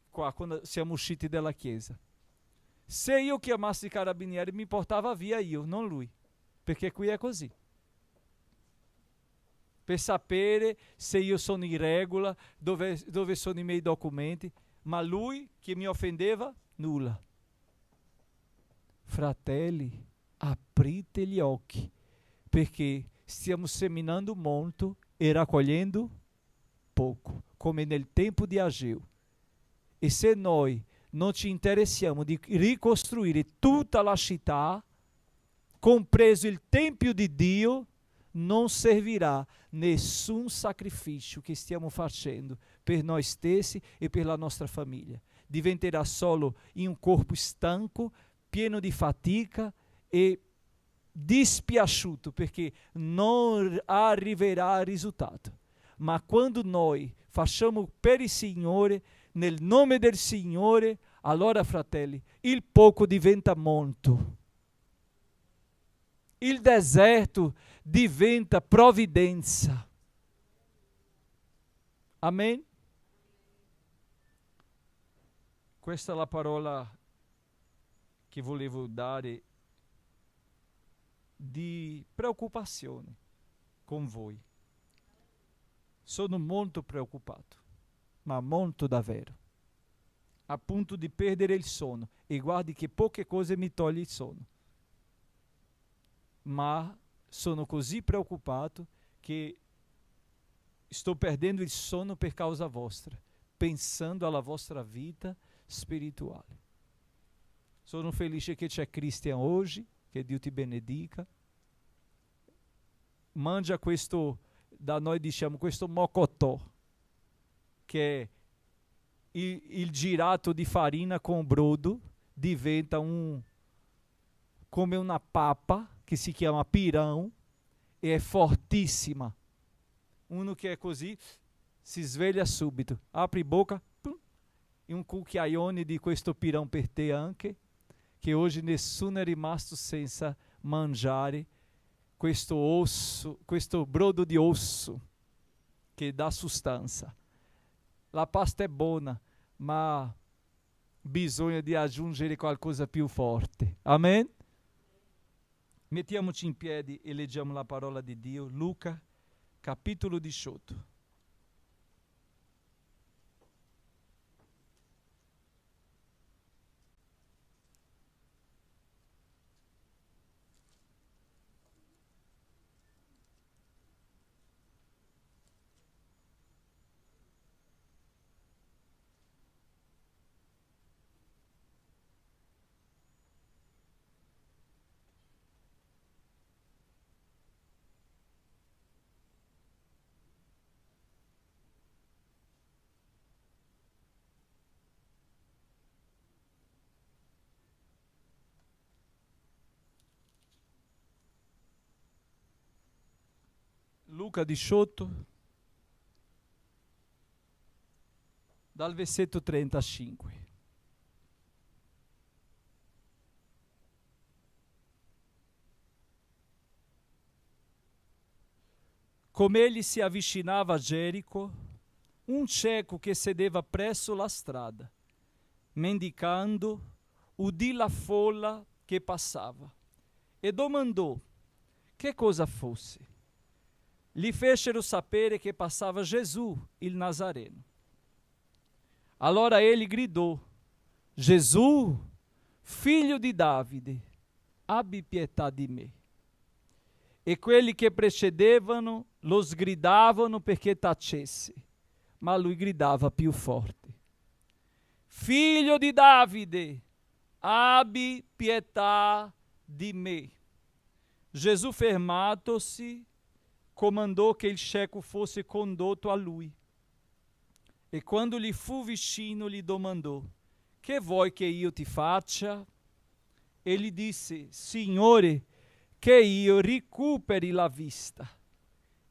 qua quando siamo usciti dalla chiesa. Se io chiamassi i carabinieri mi portava via io, non lui, perché qui è così. Per sapere se io sono in regola, dove sono i miei documenti, ma lui che mi offendeva, nulla. Fratelli, aprite gli occhi, perché stiamo seminando molto e raccogliendo pouco, come nel tempo di Ageu. E se noi non ci interessiamo di ricostruire tutta la città, compreso il Tempio di Dio, non servirà nessun sacrificio che stiamo facendo per noi stessi e per la nostra famiglia. Diventerà solo in un corpo stanco, pieno di fatica e dispiaciuto, perché non arriverà al risultato. Ma quando noi facciamo per il Signore, nel nome del Signore, allora, fratelli, il poco diventa molto. Il deserto diventa provvidenza. Amen? Questa è la parola che volevo dare di preoccupazione con voi. Sono molto preoccupato, ma molto davvero, a punto di perdere il sonno. E guardi che poche cose mi toglie il sonno. Ma sono così preoccupato che sto perdendo il sonno per causa vostra, pensando alla vostra vita spirituale. Sono felice che c'è Christian oggi, che Dio ti benedica. Mangia questo, da noi diciamo, questo mocotò, che è il girato di farina con brodo, diventa come una papa, che si chiama pirão, e è fortissima. Uno che è così si sveglia subito, apre bocca, pum, e un cucchiaione di questo pirão per te anche, che oggi nessuno è rimasto senza mangiare questo osso, questo brodo di osso, che dà sostanza. La pasta è buona, ma bisogna di aggiungere qualcosa più forte. Amen? Mettiamoci in piedi e leggiamo la parola di Dio. Luca, capitolo 18. Luca 18, dal versetto 35. Come egli si avvicinava a Gerico, un cieco che sedeva presso la strada, mendicando, udì la folla che passava e domandò che cosa fosse. Gli fecero sapere che passava Gesù, il Nazareno. Allora ele gridò: Gesù, figlio di Davide, abbi pietà di me. E quelli che precedevano lo sgridavano perché tacesse, ma lui gridava più forte: Figlio di Davide, abbi pietà di me. Gesù, fermatosi, comandò che il cieco fosse condotto a lui. E quando gli fu vicino, gli domandò: che vuoi che io ti faccia? E gli disse: Signore, che io recuperi la vista.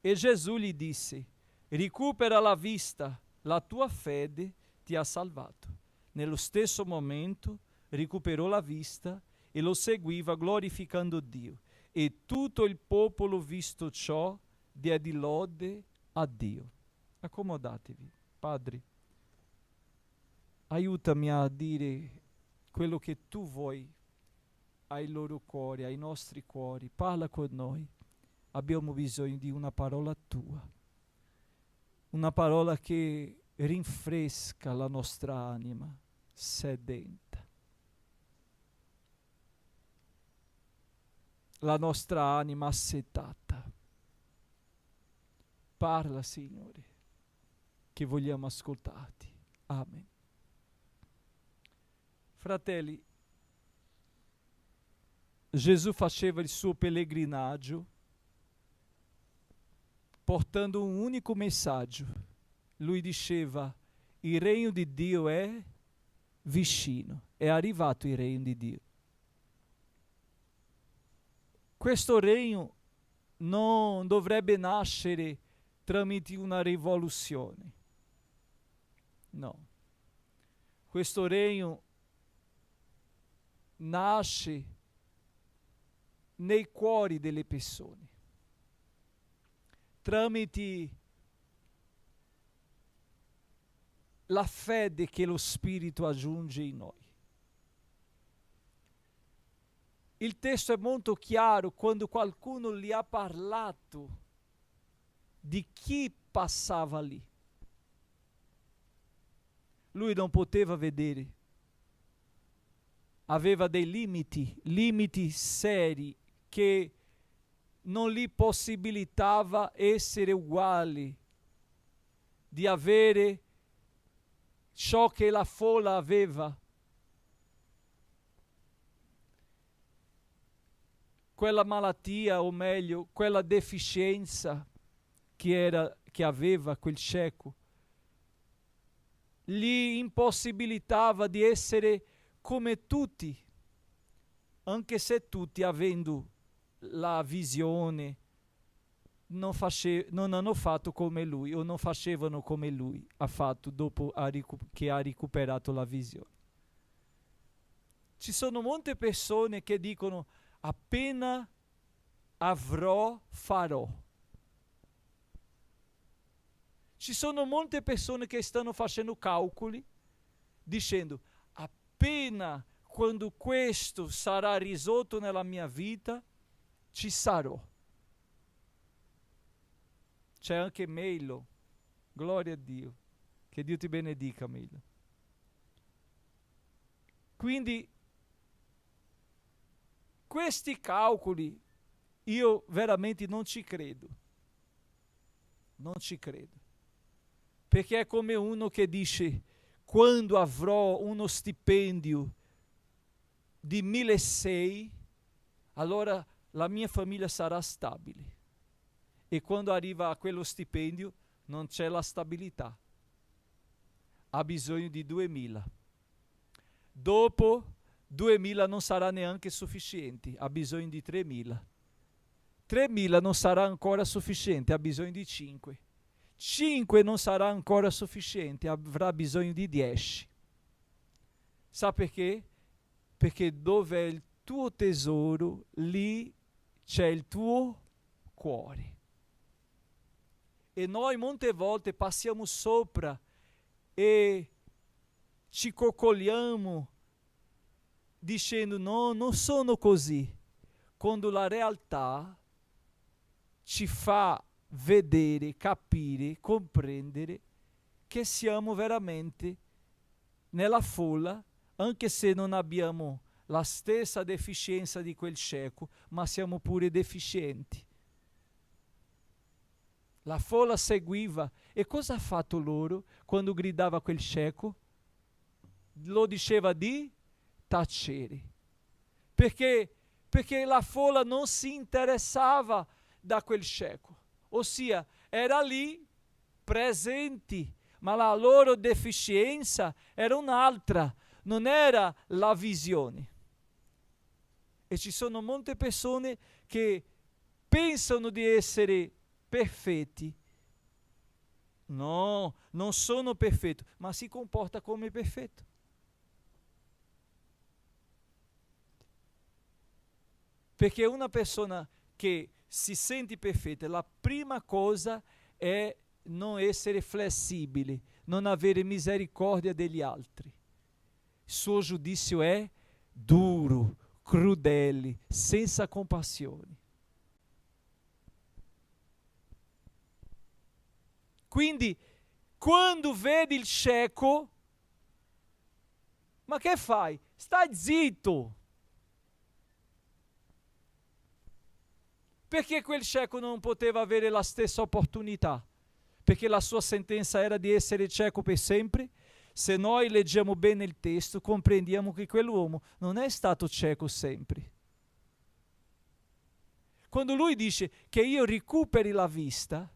E Gesù gli disse: recupera la vista, la tua fede ti ha salvato. Nello stesso momento recuperò la vista e lo seguiva glorificando Dio. E tutto il popolo, visto ciò, diede lode a Dio. Accomodatevi, padri. Aiutami a dire quello che tu vuoi ai loro cuori, ai nostri cuori. Parla con noi. Abbiamo bisogno di una parola tua. Una parola che rinfresca la nostra anima sedenta. La nostra anima assetata. Parla, Signore, che vogliamo ascoltarti. Amen. Fratelli, Gesù faceva il suo pellegrinaggio portando un unico messaggio. Lui diceva: il regno di Dio è vicino, è arrivato il regno di Dio. Questo regno non dovrebbe nascere tramite una rivoluzione. No. Questo regno nasce nei cuori delle persone, tramite la fede che lo Spirito aggiunge in noi. Il testo è molto chiaro quando qualcuno gli ha parlato di chi passava lì. Lui non poteva vedere. Aveva dei limiti seri che non gli possibilitava essere uguali, di avere ciò che la folla aveva. Quella malattia, o meglio, quella deficienza che aveva quel cieco, gli impossibilitava di essere come tutti, anche se tutti, avendo la visione, non hanno fatto come lui, o non facevano come lui ha fatto dopo che ha recuperato la visione. Ci sono molte persone che dicono: appena avrò, farò. Ci sono molte persone che stanno facendo calcoli dicendo: appena quando questo sarà risolto nella mia vita, ci sarò. C'è anche Meilo, gloria a Dio, che Dio ti benedica, Meilo. Quindi questi calcoli io veramente non ci credo. Non ci credo. Perché è come uno che dice: quando avrò uno stipendio di 1.600, allora la mia famiglia sarà stabile. E quando arriva a quello stipendio non c'è la stabilità. Ha bisogno di 2.000. Dopo 2.000 non sarà neanche sufficiente, ha bisogno di 3.000. 3.000 non sarà ancora sufficiente, ha bisogno di 5. 5 non sarà ancora sufficiente, avrà bisogno di 10. Sa perché? Perché dove è il tuo tesoro, lì c'è il tuo cuore. E noi molte volte passiamo sopra e ci coccoliamo dicendo: no, non sono così, quando la realtà ci fa vedere, capire, comprendere che siamo veramente nella folla, anche se non abbiamo la stessa deficienza di quel cieco, ma siamo pure deficienti. La folla seguiva. E cosa ha fatto loro quando gridava quel cieco? Lo diceva di tacere. Perché la folla non si interessava da quel cieco. Ossia, era lì, presenti, ma la loro deficienza era un'altra, non era la visione. E ci sono molte persone che pensano di essere perfetti. No, non sono perfetto, ma si comporta come perfetto. Perché una persona che si sente perfetta, la prima cosa è non essere flessibile, non avere misericordia degli altri. Il suo giudizio è duro, crudele, senza compassione. Quindi, quando vedi il cieco, ma che fai? Stai zitto! Perché quel cieco non poteva avere la stessa opportunità? Perché la sua sentenza era di essere cieco per sempre? Se noi leggiamo bene il testo, comprendiamo che quell'uomo non è stato cieco sempre. Quando lui dice che io recuperi la vista,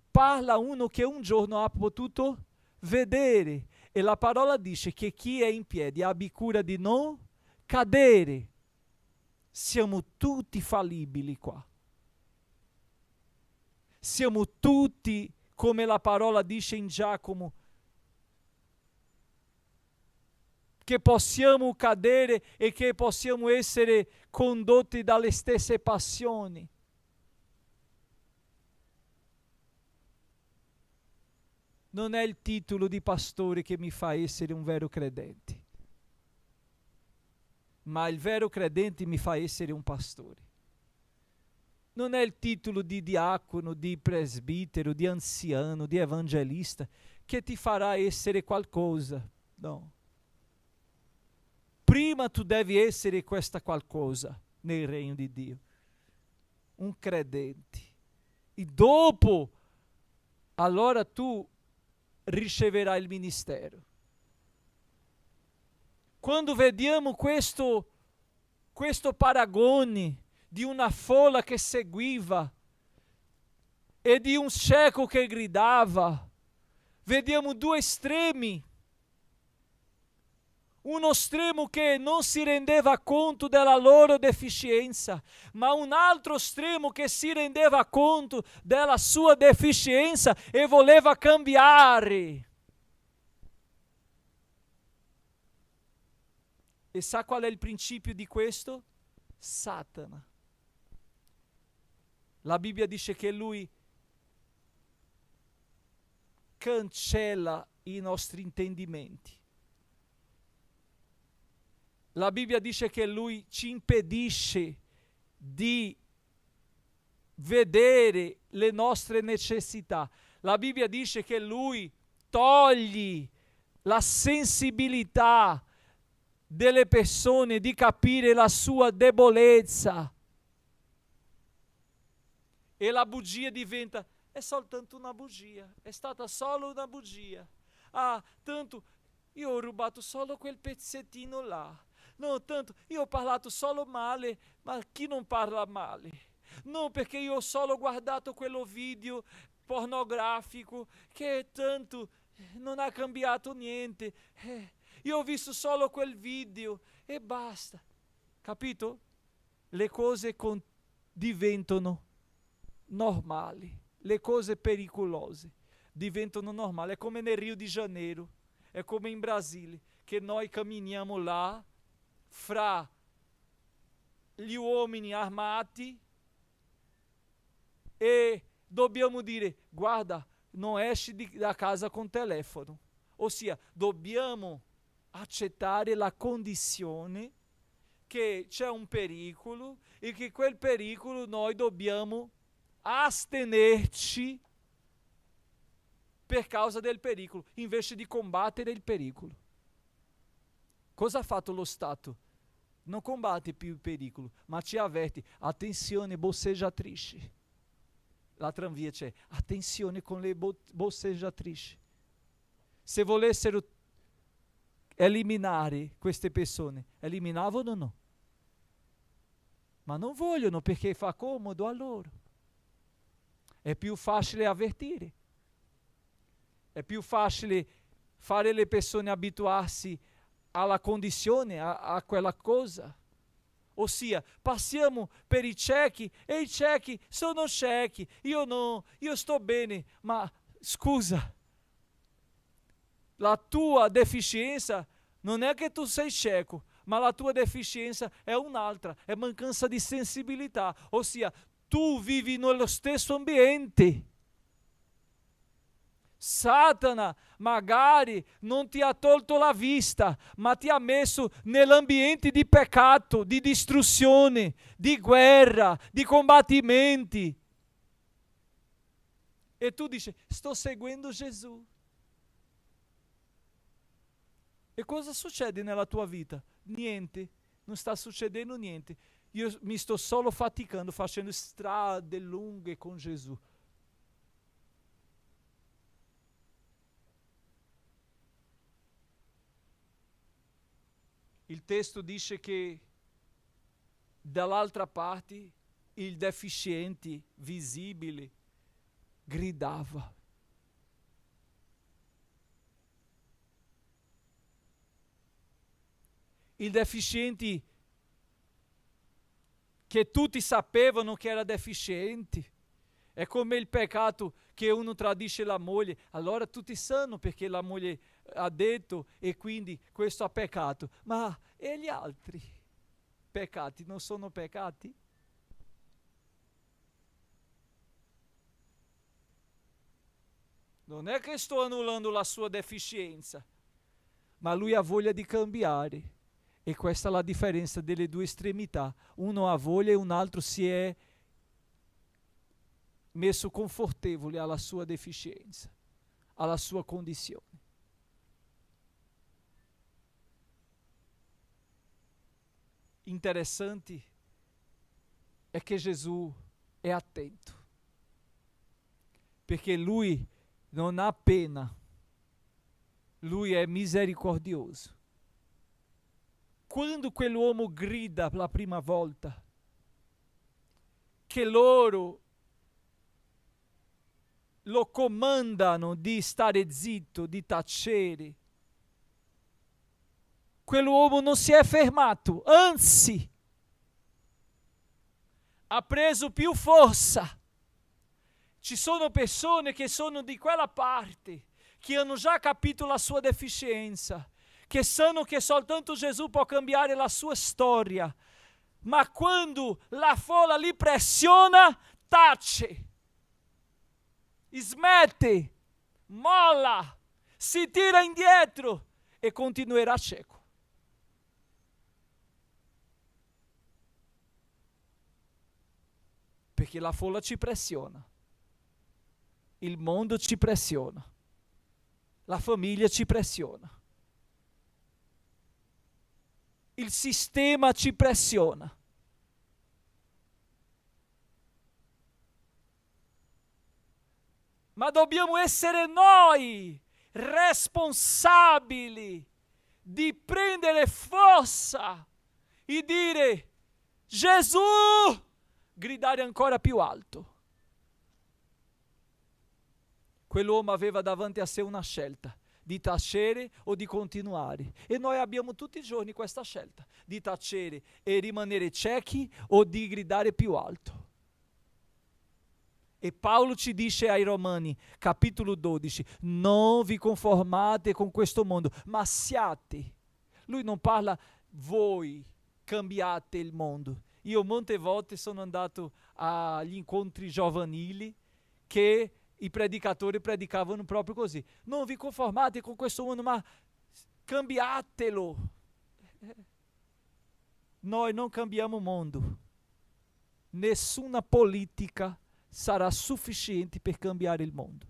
parla uno che un giorno ha potuto vedere. E la parola dice che chi è in piedi abbia cura di non cadere. Siamo tutti fallibili qua. Siamo tutti, come la parola dice in Giacomo, che possiamo cadere e che possiamo essere condotti dalle stesse passioni. Non è il titolo di pastore che mi fa essere un vero credente, ma il vero credente mi fa essere un pastore. Non è il titolo di diacono, di presbitero, di anziano, di evangelista che ti farà essere qualcosa. No. Prima tu devi essere questa qualcosa nel regno di Dio. Un credente. E dopo, allora tu riceverai il ministero. Quando vediamo questo paragone di una folla che seguiva e di un cieco che gridava, vediamo due estremi. Uno estremo che non si rendeva conto della loro deficienza, ma un altro estremo che si rendeva conto della sua deficienza e voleva cambiare. E sa qual è il principio di questo? Satana. La Bibbia dice che lui cancella i nostri intendimenti. La Bibbia dice che lui ci impedisce di vedere le nostre necessità. La Bibbia dice che lui toglie la sensibilità delle persone di capire la sua debolezza. E la bugia diventa, è soltanto una bugia, è stata solo una bugia. Ah, tanto, io ho rubato solo quel pezzettino là. No, tanto, io ho parlato solo male, ma chi non parla male? No, perché io ho solo guardato quello video pornografico, che tanto non ha cambiato niente. Io ho visto solo quel video e basta. Capito? Le cose diventano normali, le cose pericolose diventano normali. È come nel Rio di Janeiro, è come in Brasile, che noi camminiamo là fra gli uomini armati e dobbiamo dire: guarda, non esci da casa con telefono. Ossia, dobbiamo accettare la condizione che c'è un pericolo e che quel pericolo noi dobbiamo astenerci per causa del pericolo, invece di combattere il pericolo. Cosa ha fatto lo Stato? Non combatte più il pericolo, ma ci avverte: attenzione bosseggiatrici. La tranvia c'è: attenzione con le bosseggiatrici. Se volessero eliminare queste persone, eliminavano o no? Ma non vogliono, perché fa comodo a loro. È più facile avvertire. È più facile fare le persone abituarsi alla condizione, a quella cosa. Ossia, passiamo per i ciechi e i ciechi sono ciechi. Io no, io sto bene, ma scusa, la tua deficienza non è che tu sei cieco, ma la tua deficienza è un'altra, è mancanza di sensibilità, ossia tu vivi nello stesso ambiente. Satana magari non ti ha tolto la vista, ma ti ha messo nell'ambiente di peccato, di distruzione, di guerra, di combattimenti. E tu dici, sto seguendo Gesù. E cosa succede nella tua vita? Niente, non sta succedendo niente. Io mi sto solo faticando, facendo strade lunghe con Gesù. Il testo dice che dall'altra parte il deficiente visibile gridava. Il deficiente che tutti sapevano che era deficiente. È come il peccato che uno tradisce la moglie, allora tutti sanno perché la moglie ha detto e quindi questo ha peccato. Ma e gli altri peccati non sono peccati? Non è che sto annullando la sua deficienza, ma lui ha voglia di cambiare. E questa è la differenza delle due estremità. Uno ha voglia e un altro si è messo confortevole alla sua deficienza, alla sua condizione. Interessante è che Gesù è attento, perché lui non ha pena, lui è misericordioso. Quando quell'uomo grida la prima volta, che loro lo comandano di stare zitto, di tacere, quell'uomo non si è fermato, anzi, ha preso più forza. Ci sono persone che sono di quella parte, che hanno già capito la sua deficienza, che sanno che soltanto Gesù può cambiare la sua storia, ma quando la folla li pressiona, tace, smette, molla, si tira indietro e continuerà cieco. Perché la folla ci pressiona, il mondo ci pressiona, la famiglia ci pressiona, il sistema ci pressiona. Ma dobbiamo essere noi responsabili di prendere forza e dire Gesù, gridare ancora più alto. Quell'uomo aveva davanti a sé una scelta, di tacere o di continuare. E noi abbiamo tutti i giorni questa scelta, di tacere e rimanere ciechi o di gridare più alto. E Paolo ci dice ai Romani, capitolo 12, non vi conformate con questo mondo, ma siate. Lui non parla voi cambiate il mondo. Io molte volte sono andato agli incontri giovanili che i predicatori predicavano proprio così. Non vi conformate con questo mondo, ma cambiatelo. Noi non cambiamo il mondo. Nessuna politica sarà sufficiente per cambiare il mondo.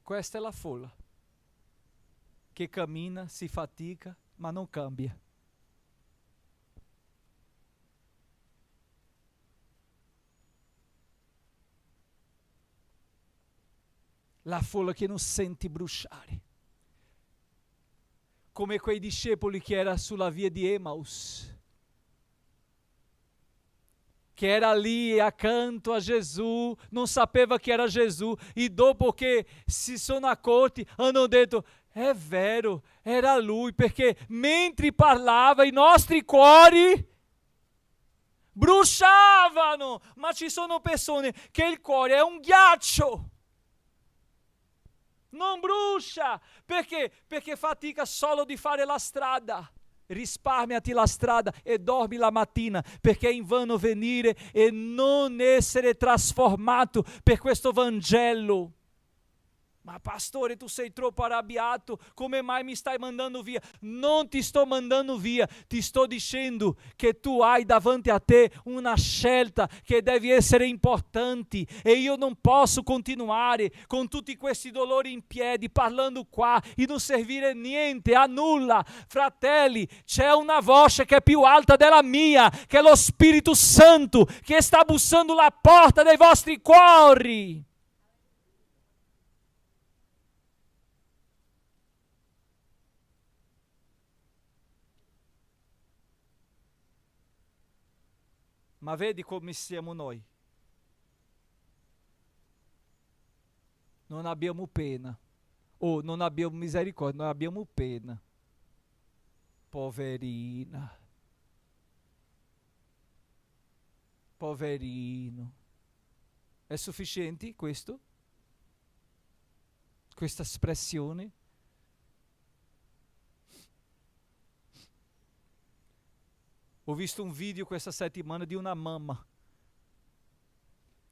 Questa è la folla che cammina, si fatica, ma non cambia. La folla che non senti bruciare. Come quei discepoli che erano sulla via di Emmaus. che era lì accanto a Gesù, non sapeva che era Gesù, e dopo che si sono accorti hanno detto: è vero, era lui, perché mentre parlava i nostri cuori bruciavano. Ma ci sono persone che il cuore è un ghiaccio, non brucia. Perché? Perché fatica solo di fare la strada. Risparmiati la strada e dormi la mattina, perché è invano venire e non essere trasformato per questo Vangelo. Ma pastore, tu sei troppo arrabbiato, come mai mi stai mandando via? Non ti sto mandando via, ti sto dicendo che tu hai davanti a te una scelta che deve essere importante, e io non posso continuare con tutti questi dolori in piedi, parlando qua e non servire niente, a nulla. Fratelli, c'è una voce che è più alta della mia, che è lo Spirito Santo, che sta bussando alla porta dei vostri cuori. Ma vedi come siamo noi. Non abbiamo pena. O non abbiamo misericordia, non abbiamo pena. Poverina. Poverino. È sufficiente questo? Questa espressione? Ho visto un video questa settimana di una mamma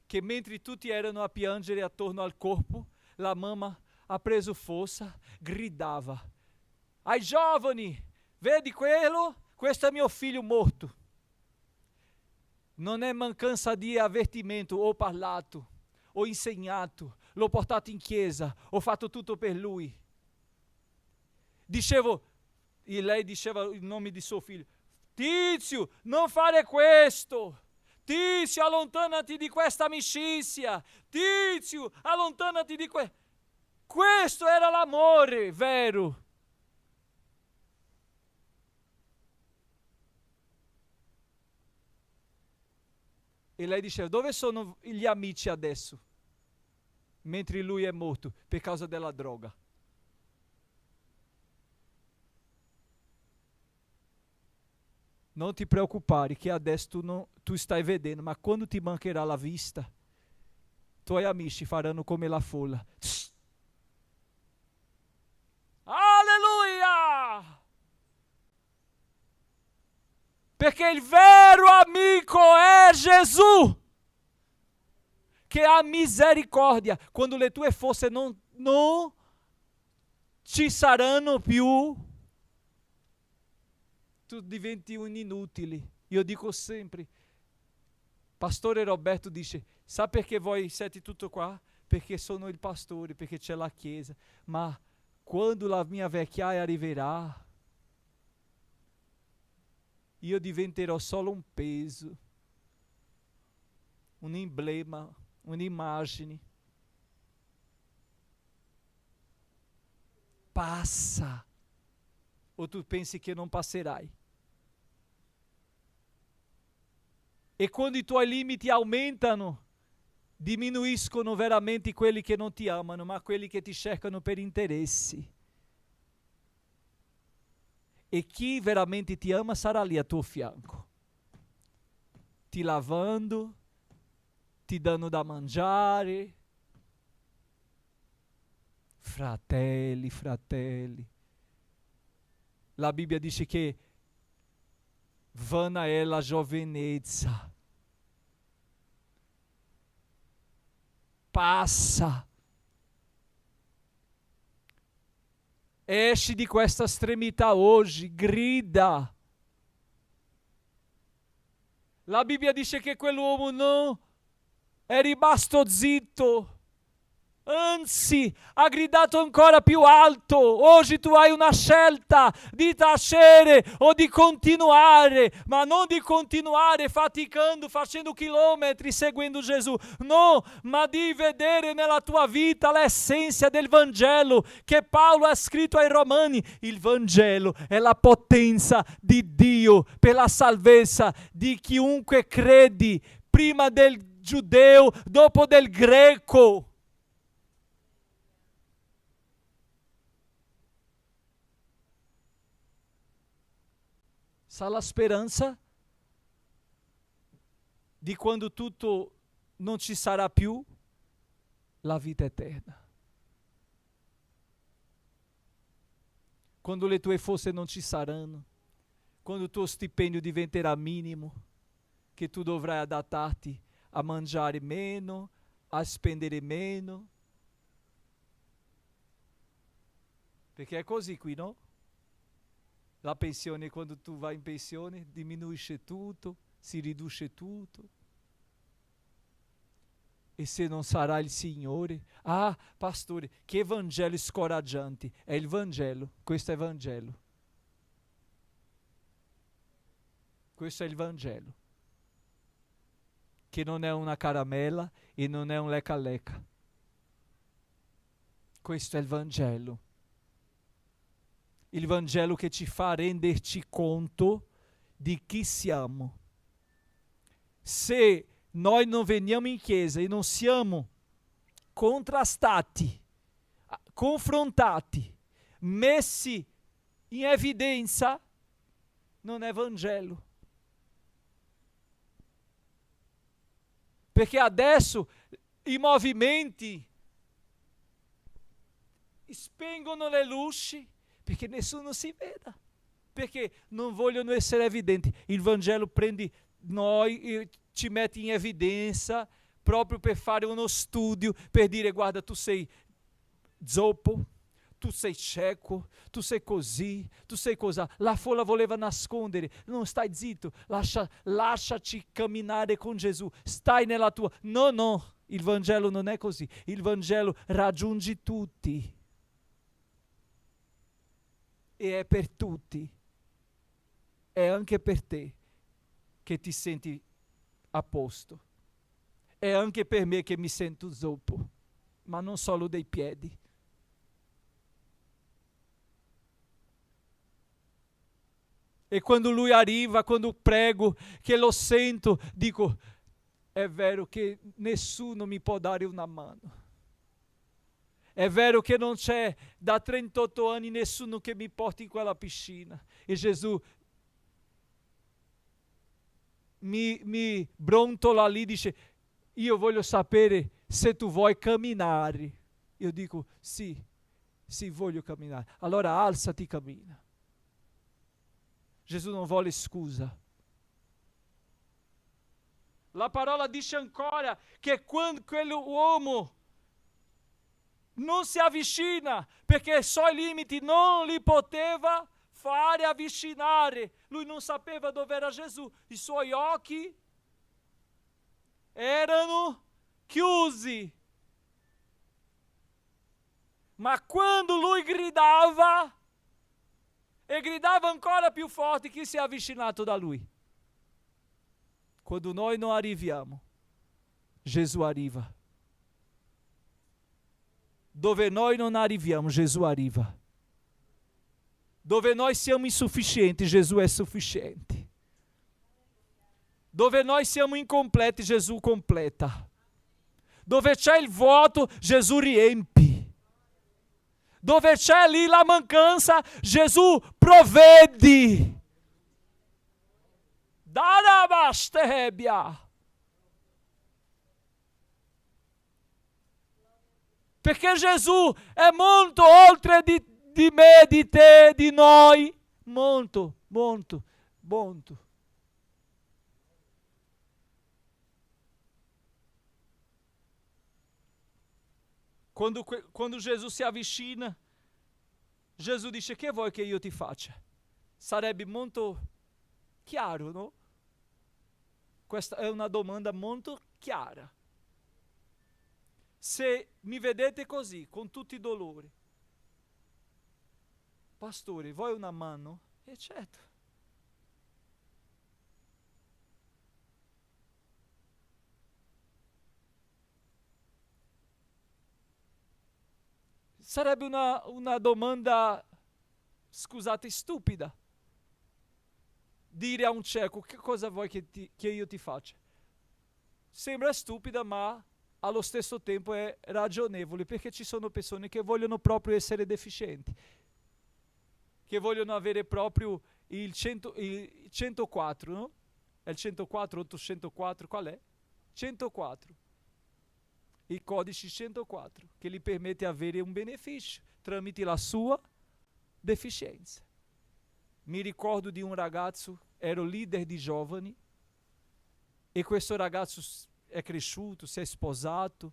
che, mentre tutti erano a piangere attorno al corpo, la mamma ha preso forza, gridava: ai giovani, vedi quello? Questo è mio figlio morto. Non è mancanza di avvertimento, ho parlato, ho insegnato, l'ho portato in chiesa, ho fatto tutto per lui. E lei diceva il nome di suo figlio: Tizio, non fare questo. Tizio, allontanati di questa amicizia. Tizio, allontanati di questo. Questo era l'amore vero. E lei diceva: dove sono gli amici adesso? Mentre lui è morto per causa della droga. Non ti preoccupare che adesso tu stai vedendo, ma quando ti mancherà la vista, tuoi amici faranno come la folla. Alleluia! Perché il vero amico è Gesù, che ha misericordia quando le tue forze non ci saranno più. Tu diventi un inutile. Io dico sempre, pastore Roberto dice: sa perché voi siete tutto qua? Perché sono il pastore, perché c'è la chiesa. Ma quando la mia vecchiaia arriverà, io diventerò solo un peso, un emblema, un'immagine. Passa. O tu pensi che non passerai? E quando i tuoi limiti aumentano, diminuiscono veramente quelli che non ti amano, ma quelli che ti cercano per interessi. E chi veramente ti ama sarà lì a tuo fianco, ti lavando, ti dando da mangiare. Fratelli, la Bibbia dice che vana è la giovinezza, passa. Esci di questa estremità oggi, grida. La Bibbia dice che quell'uomo non è rimasto zitto, Anzi, ha gridato ancora più alto. Oggi tu hai una scelta di tacere o di continuare, ma non di continuare faticando, facendo chilometri, seguendo Gesù. No, ma di vedere nella tua vita l'essenza del Vangelo che Paolo ha scritto ai Romani. Il Vangelo è la potenza di Dio per la salvezza di chiunque credi, prima del giudeo, dopo del greco. Sa la speranza di quando tutto non ci sarà più, la vita eterna. Quando le tue forze non ci saranno, quando il tuo stipendio diventerà minimo, che tu dovrai adattarti a mangiare meno, a spendere meno. Perché è così qui, no? La pensione, quando tu vai in pensione, diminuisce tutto, si riduce tutto. E se non sarà il Signore? Ah, pastore, che Vangelo scoraggiante. È il Vangelo, questo è il Vangelo. Questo è il Vangelo. Che non è una caramella e non è un lecca-lecca. Questo è il Vangelo. Il Vangelo che ci fa renderci conto di chi siamo. Se noi non veniamo in chiesa e non siamo contrastati, confrontati, messi in evidenza, non è Vangelo. Perché adesso i movimenti spengono le luci perché nessuno si veda, perché non vogliono essere evidenti. Il Vangelo prende noi e ci mette in evidenza proprio per fare uno studio, per dire: guarda, tu sei zoppo, tu sei cieco, tu sei così, tu sei così. La folla voleva nascondere. Non, stai zitto, lasciaci camminare con Gesù, stai nella tua. No, il Vangelo non è così. Il Vangelo raggiunge tutti. E è per tutti. È anche per te che ti senti a posto. È anche per me che mi sento zoppo, ma non solo dei piedi. E quando lui arriva, quando prego, che lo sento, dico: è vero che nessuno mi può dare una mano. È vero che non c'è da 38 anni nessuno che mi porti in quella piscina. E Gesù mi brontola lì, dice: io voglio sapere se tu vuoi camminare. Io dico: sì, voglio camminare. Allora alzati, cammina. Gesù non vuole scusa. La parola dice ancora che quando quell'uomo non si avvicina, perché i suoi limiti non li poteva fare avvicinare. Lui non sapeva dove era Gesù. I suoi occhi erano chiusi. Ma quando lui gridava, e gridava ancora più forte, chi si è avvicinato da lui? Quando noi non arriviamo, Gesù arriva. Dove noi non arriviamo, Gesù arriva. Dove noi siamo insufficienti, Gesù è sufficiente. Dove noi siamo incompleti, Gesù completa. Dove c'è il vuoto, Gesù riempie. Dove c'è lì la mancanza, Gesù provvede. Darabastebia. Perché Gesù è molto oltre di me, di te, di noi. Molto. Quando Gesù si avvicina, Gesù dice: che vuoi che io ti faccia? Sarebbe molto chiaro, no? Questa è una domanda molto chiara. Se mi vedete così, con tutti i dolori, pastore, vuoi una mano? E certo. Sarebbe una domanda, scusate, stupida. Dire a un cieco, che cosa vuoi che io ti faccia? Sembra stupida, ma allo stesso tempo è ragionevole, perché ci sono persone che vogliono proprio essere deficienti, che vogliono avere proprio il 104, no? È il 104, 804, qual è? 104. I codici 104, che gli permette avere un beneficio tramite la sua deficienza. Mi ricordo di un ragazzo, ero leader di giovani, e questo ragazzo è cresciuto, si è sposato,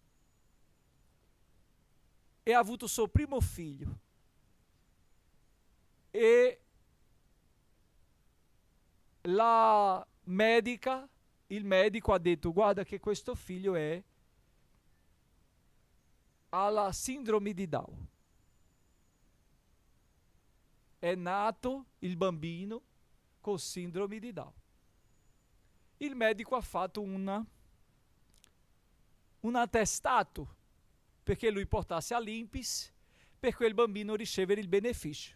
e ha avuto il suo primo figlio. E la medica, il medico ha detto, guarda che questo figlio ha la sindrome di Down. È nato il bambino con sindrome di Down. Il medico ha fatto un attestato perché lui portasse all'INPS per quel bambino ricevere il beneficio.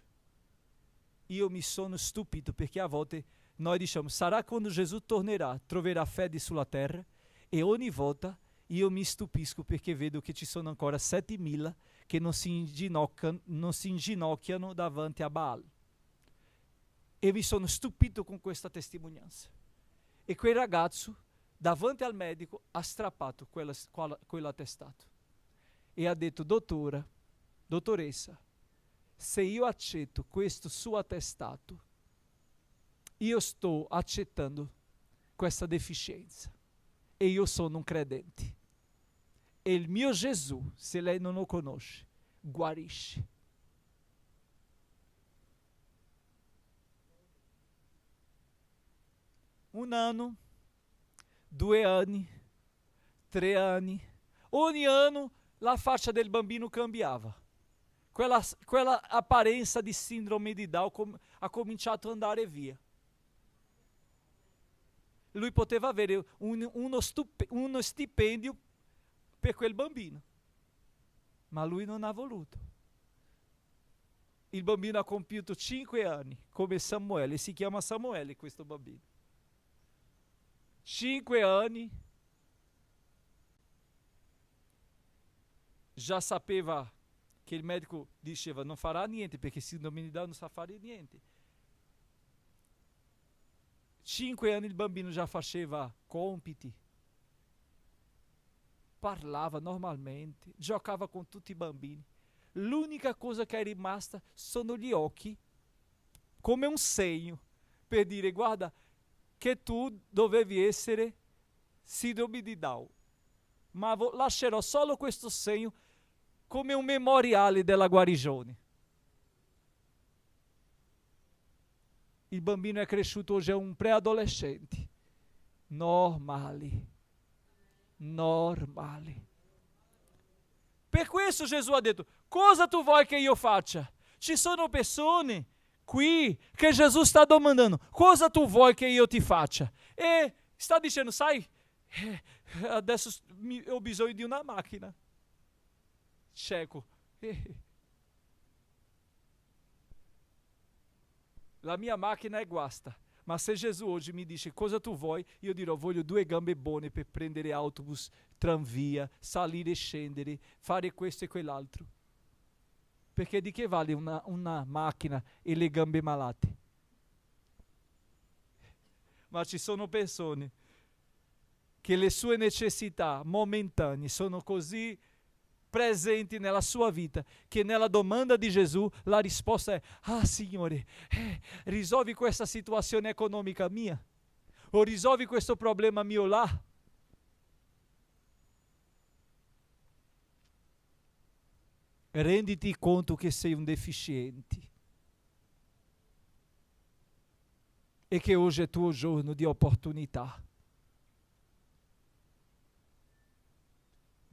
Io mi sono stupito perché a volte noi diciamo, sarà quando Gesù tornerà, troverà fede sulla terra, e ogni volta io mi stupisco perché vedo che ci sono ancora 7.000 che non si inginocchiano davanti a Baal. E mi sono stupito con questa testimonianza. E quel ragazzo, davanti al medico, ha strappato quell'attestato e ha detto, dottoressa, se io accetto questo suo attestato, io sto accettando questa deficienza e io sono un credente. E il mio Gesù, se lei non lo conosce, guarisce. Un anno, 2 anni, 3 anni, ogni anno la faccia del bambino cambiava. Quella apparenza di sindrome di Down ha cominciato ad andare via. Lui poteva avere uno stipendio per quel bambino, ma lui non ha voluto. Il bambino ha compiuto 5 anni, come Samuele, si chiama Samuele questo bambino. 5 anni, già sapeva che il medico diceva non farà niente perché sindrome di Down non sa fare niente. 5 anni il bambino già faceva compiti, parlava normalmente, giocava con tutti i bambini. L'unica cosa che è rimasta sono gli occhi, come un segno, per dire guarda che tu dovevi essere sindrome di Down, ma lascerò solo questo segno come un memoriale della guarigione. Il bambino è cresciuto, oggi è un preadolescente. Normali. Per questo Gesù ha detto, cosa tu vuoi che io faccia? Ci sono persone qui che Gesù sta domandando, cosa tu vuoi che io ti faccia? E sta dicendo, sai, adesso ho bisogno di una macchina. Cieco. La mia macchina è guasta, ma se Gesù oggi mi dice cosa tu vuoi, io dirò voglio 2 gambe buone per prendere autobus, tranvia, salire e scendere, fare questo e quell'altro. Perché di che vale una macchina e le gambe malate? Ma ci sono persone che le sue necessità momentanee sono così presenti nella sua vita che nella domanda di Gesù la risposta è Signore, risolvi questa situazione economica mia o risolvi questo problema mio là. Renditi conto che sei un deficiente e che oggi è tuo giorno di opportunità.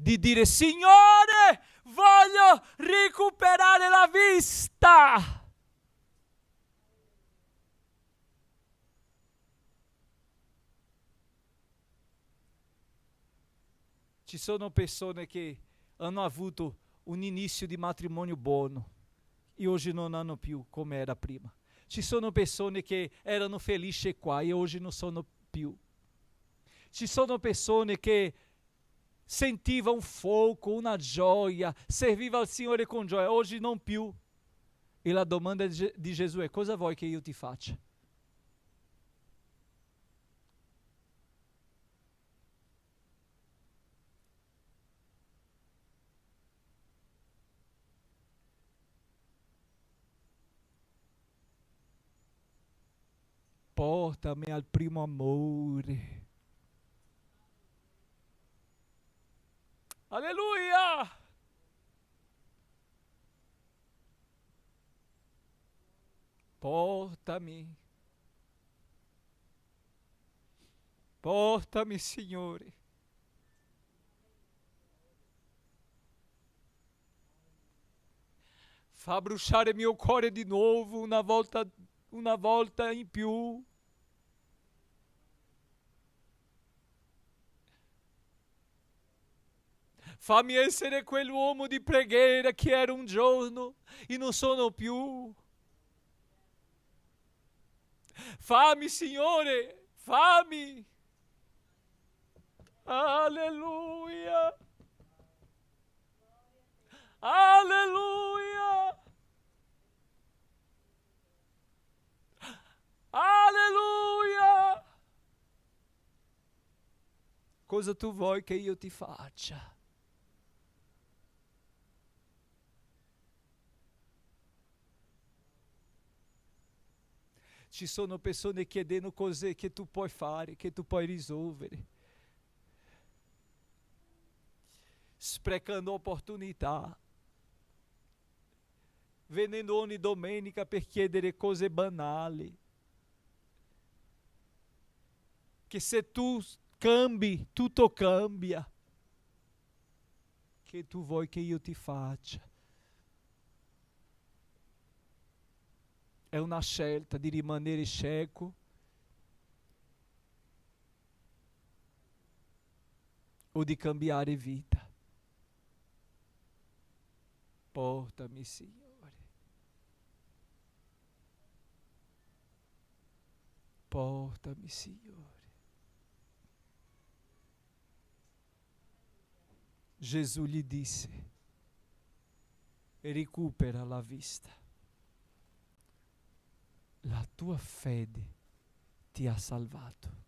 di dire: Signore, voglio recuperare la vista. Ci sono persone che hanno avuto un inizio di matrimonio buono e oggi non hanno più come era prima. Ci sono persone che erano felici qua e oggi non sono più. Ci sono persone che sentivano un fuoco, una gioia, servivano al Signore con gioia, oggi non più. E la domanda di Gesù è: cosa vuoi che io ti faccia? Portami al primo amore. Alleluia! Portami. Portami, Signore. Fa bruciare il mio cuore di nuovo una volta in più. Fammi essere quell'uomo di preghiera che era un giorno e non sono più. Fammi, Signore, fammi. Alleluia. Alleluia. Alleluia. Cosa tu vuoi che io ti faccia? Ci sono persone chiedendo cose che tu puoi fare, che tu puoi risolvere, sprecando opportunità, venendo ogni domenica per chiedere cose banali, che se tu cambi, tutto cambia. Che tu vuoi che io ti faccia? È una scelta di rimanere cieco o di cambiare vita. Portami, Signore. Portami, Signore. Gesù gli disse: recupera la vista. La tua fede ti ha salvato.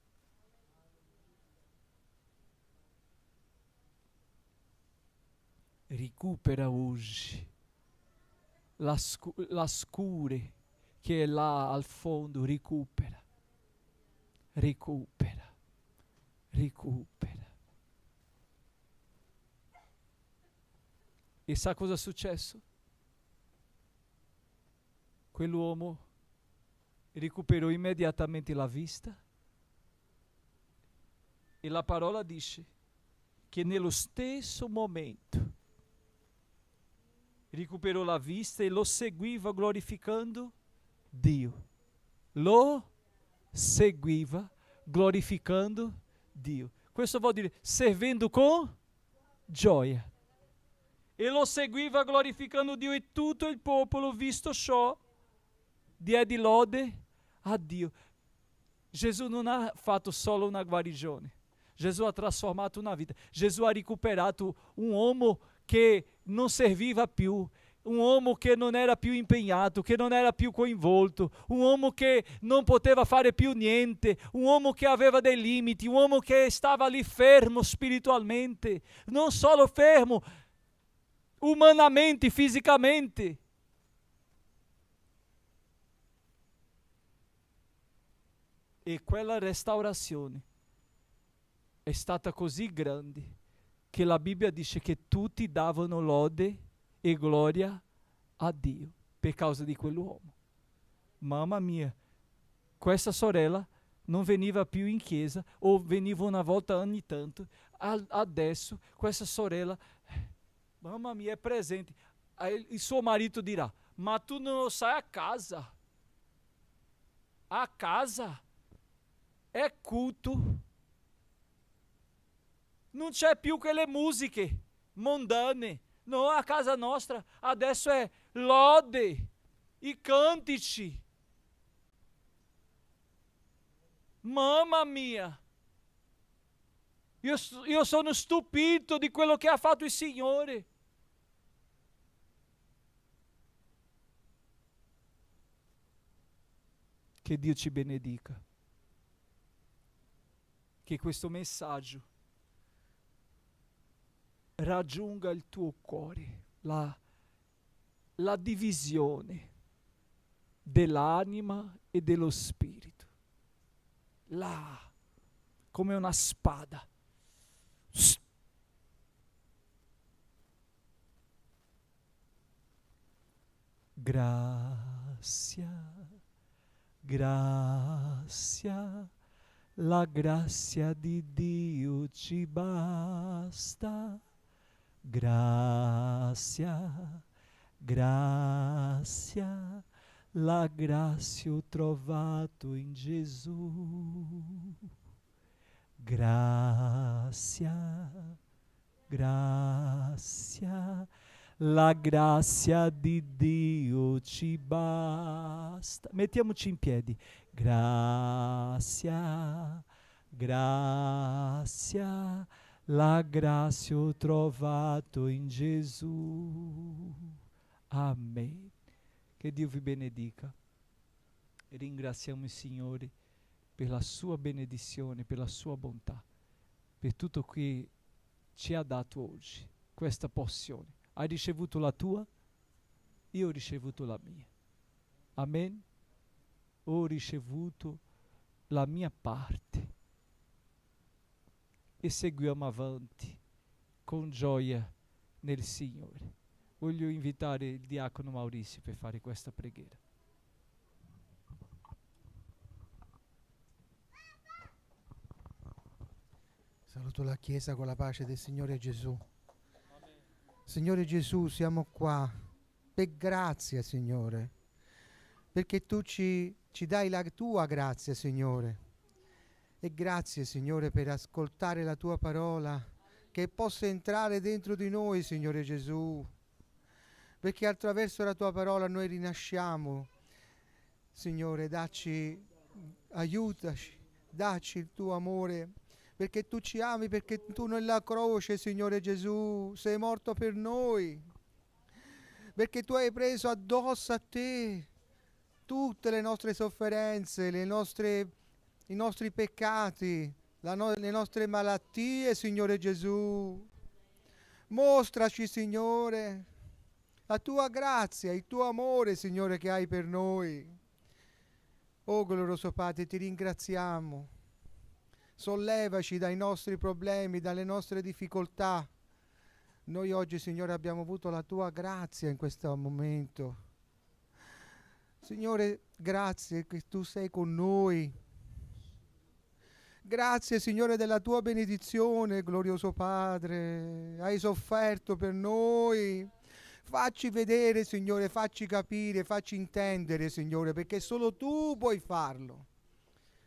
Recupera oggi la scure che è là al fondo, recupera. Recupera. Recupera. E sa cosa è successo? Quell'uomo recuperò immediatamente la vista e la parola dice che nello stesso momento recuperò la vista e lo seguiva glorificando Dio. Lo seguiva glorificando Dio. Questo vuol dire servendo con gioia. E lo seguiva glorificando Dio e tutto il popolo, visto ciò, diede lode a Dio. Gesù non ha fatto solo una guarigione. Gesù ha trasformato una vita. Gesù ha recuperato un uomo che non serviva più, un uomo che non era più impegnato, che non era più coinvolto, un uomo che non poteva fare più niente, un uomo che aveva dei limiti, un uomo che stava lì fermo spiritualmente, non solo fermo, umanamente, fisicamente. E quella restaurazione è stata così grande che la Bibbia dice che tutti davano lode e gloria a Dio per causa di quell'uomo. Mamma mia, questa sorella non veniva più in chiesa o veniva una volta ogni tanto. Adesso questa sorella, mamma mia, è presente. Aí il suo marito dirà, ma tu non sai a casa. A casa è culto. Non c'è più quelle musiche mondane. No, a casa nostra adesso è lode, i cantici. Mamma mia! Io sono stupito di quello che ha fatto il Signore. Che Dio ci benedica. Che questo messaggio raggiunga il tuo cuore, la divisione dell'anima e dello spirito. Là, come una spada. Grazia, grazia, la grazia di Dio ci basta. Grazia, grazia, la grazia ho trovato in Gesù. Grazia, grazia, la grazia di Dio ci basta. Mettiamoci in piedi. Grazia, grazia, la grazia ho trovato in Gesù. Amen. Che Dio vi benedica. Ringraziamo il Signore per la sua benedizione, per la sua bontà, per tutto che ci ha dato oggi, questa porzione. Hai ricevuto la tua? Io ho ricevuto la mia. Amen. Ho ricevuto la mia parte. E seguiamo avanti con gioia nel Signore. Voglio invitare il diacono Maurizio per fare questa preghiera. Saluto la Chiesa con la pace del Signore Gesù. Signore Gesù, siamo qua per grazia, Signore, perché tu ci dai la tua grazia, Signore. E grazie, Signore, per ascoltare la tua parola, che possa entrare dentro di noi, Signore Gesù, perché attraverso la tua parola noi rinasciamo. Signore, aiutaci, dacci il tuo amore, perché tu ci ami, perché tu nella croce, Signore Gesù, sei morto per noi, perché tu hai preso addosso a te tutte le nostre sofferenze, i nostri peccati, le nostre malattie, Signore Gesù. Mostraci, Signore, la tua grazia, il tuo amore, Signore, che hai per noi. Oh glorioso Padre, ti ringraziamo. Sollevaci dai nostri problemi, dalle nostre difficoltà. Noi oggi, Signore, abbiamo avuto la tua grazia in questo momento. Signore, grazie che tu sei con noi. Grazie, Signore, della tua benedizione, glorioso Padre. Hai sofferto per noi. Facci vedere, Signore, facci capire, facci intendere, Signore, perché solo tu puoi farlo.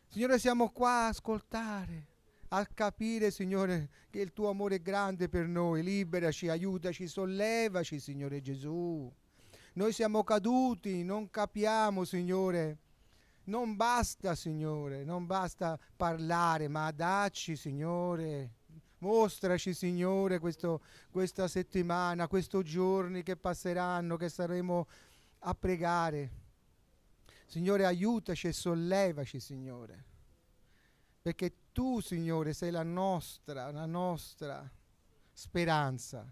Signore, siamo qua a ascoltare, a capire, Signore, che il tuo amore è grande per noi. Liberaci, aiutaci, sollevaci, Signore Gesù. Noi siamo caduti, non capiamo, Signore. Non basta, Signore, non basta parlare, ma dacci, Signore. Mostraci, Signore, questa settimana, questi giorni che passeranno, che saremo a pregare. Signore, aiutaci e sollevaci, Signore, perché tu, Signore, sei la nostra speranza.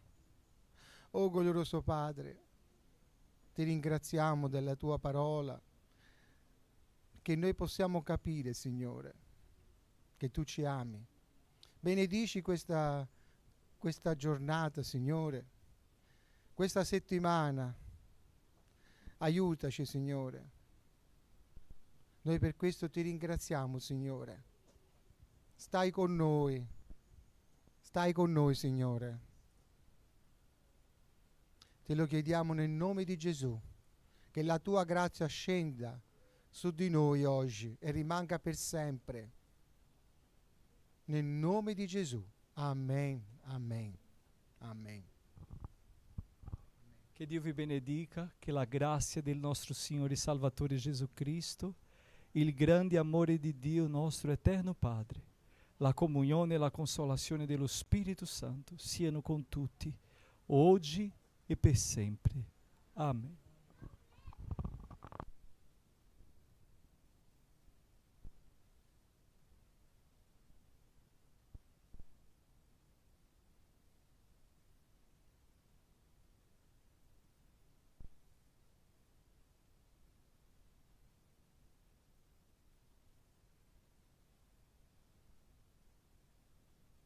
Oh glorioso Padre, ti ringraziamo della tua parola, che noi possiamo capire, Signore, che tu ci ami. Benedici questa giornata, Signore, questa settimana. Aiutaci, Signore. Noi per questo ti ringraziamo, Signore. Stai con noi. stai con noi, Signore. Te lo chiediamo nel nome di Gesù, che la tua grazia scenda su di noi oggi e rimanga per sempre. Nel nome di Gesù. Amen, amen, amen. Che Dio vi benedica, che la grazia del nostro Signore e Salvatore Gesù Cristo, il grande amore di Dio nostro eterno Padre, la comunione e la consolazione dello Spirito Santo siano con tutti, oggi e per sempre. Amen.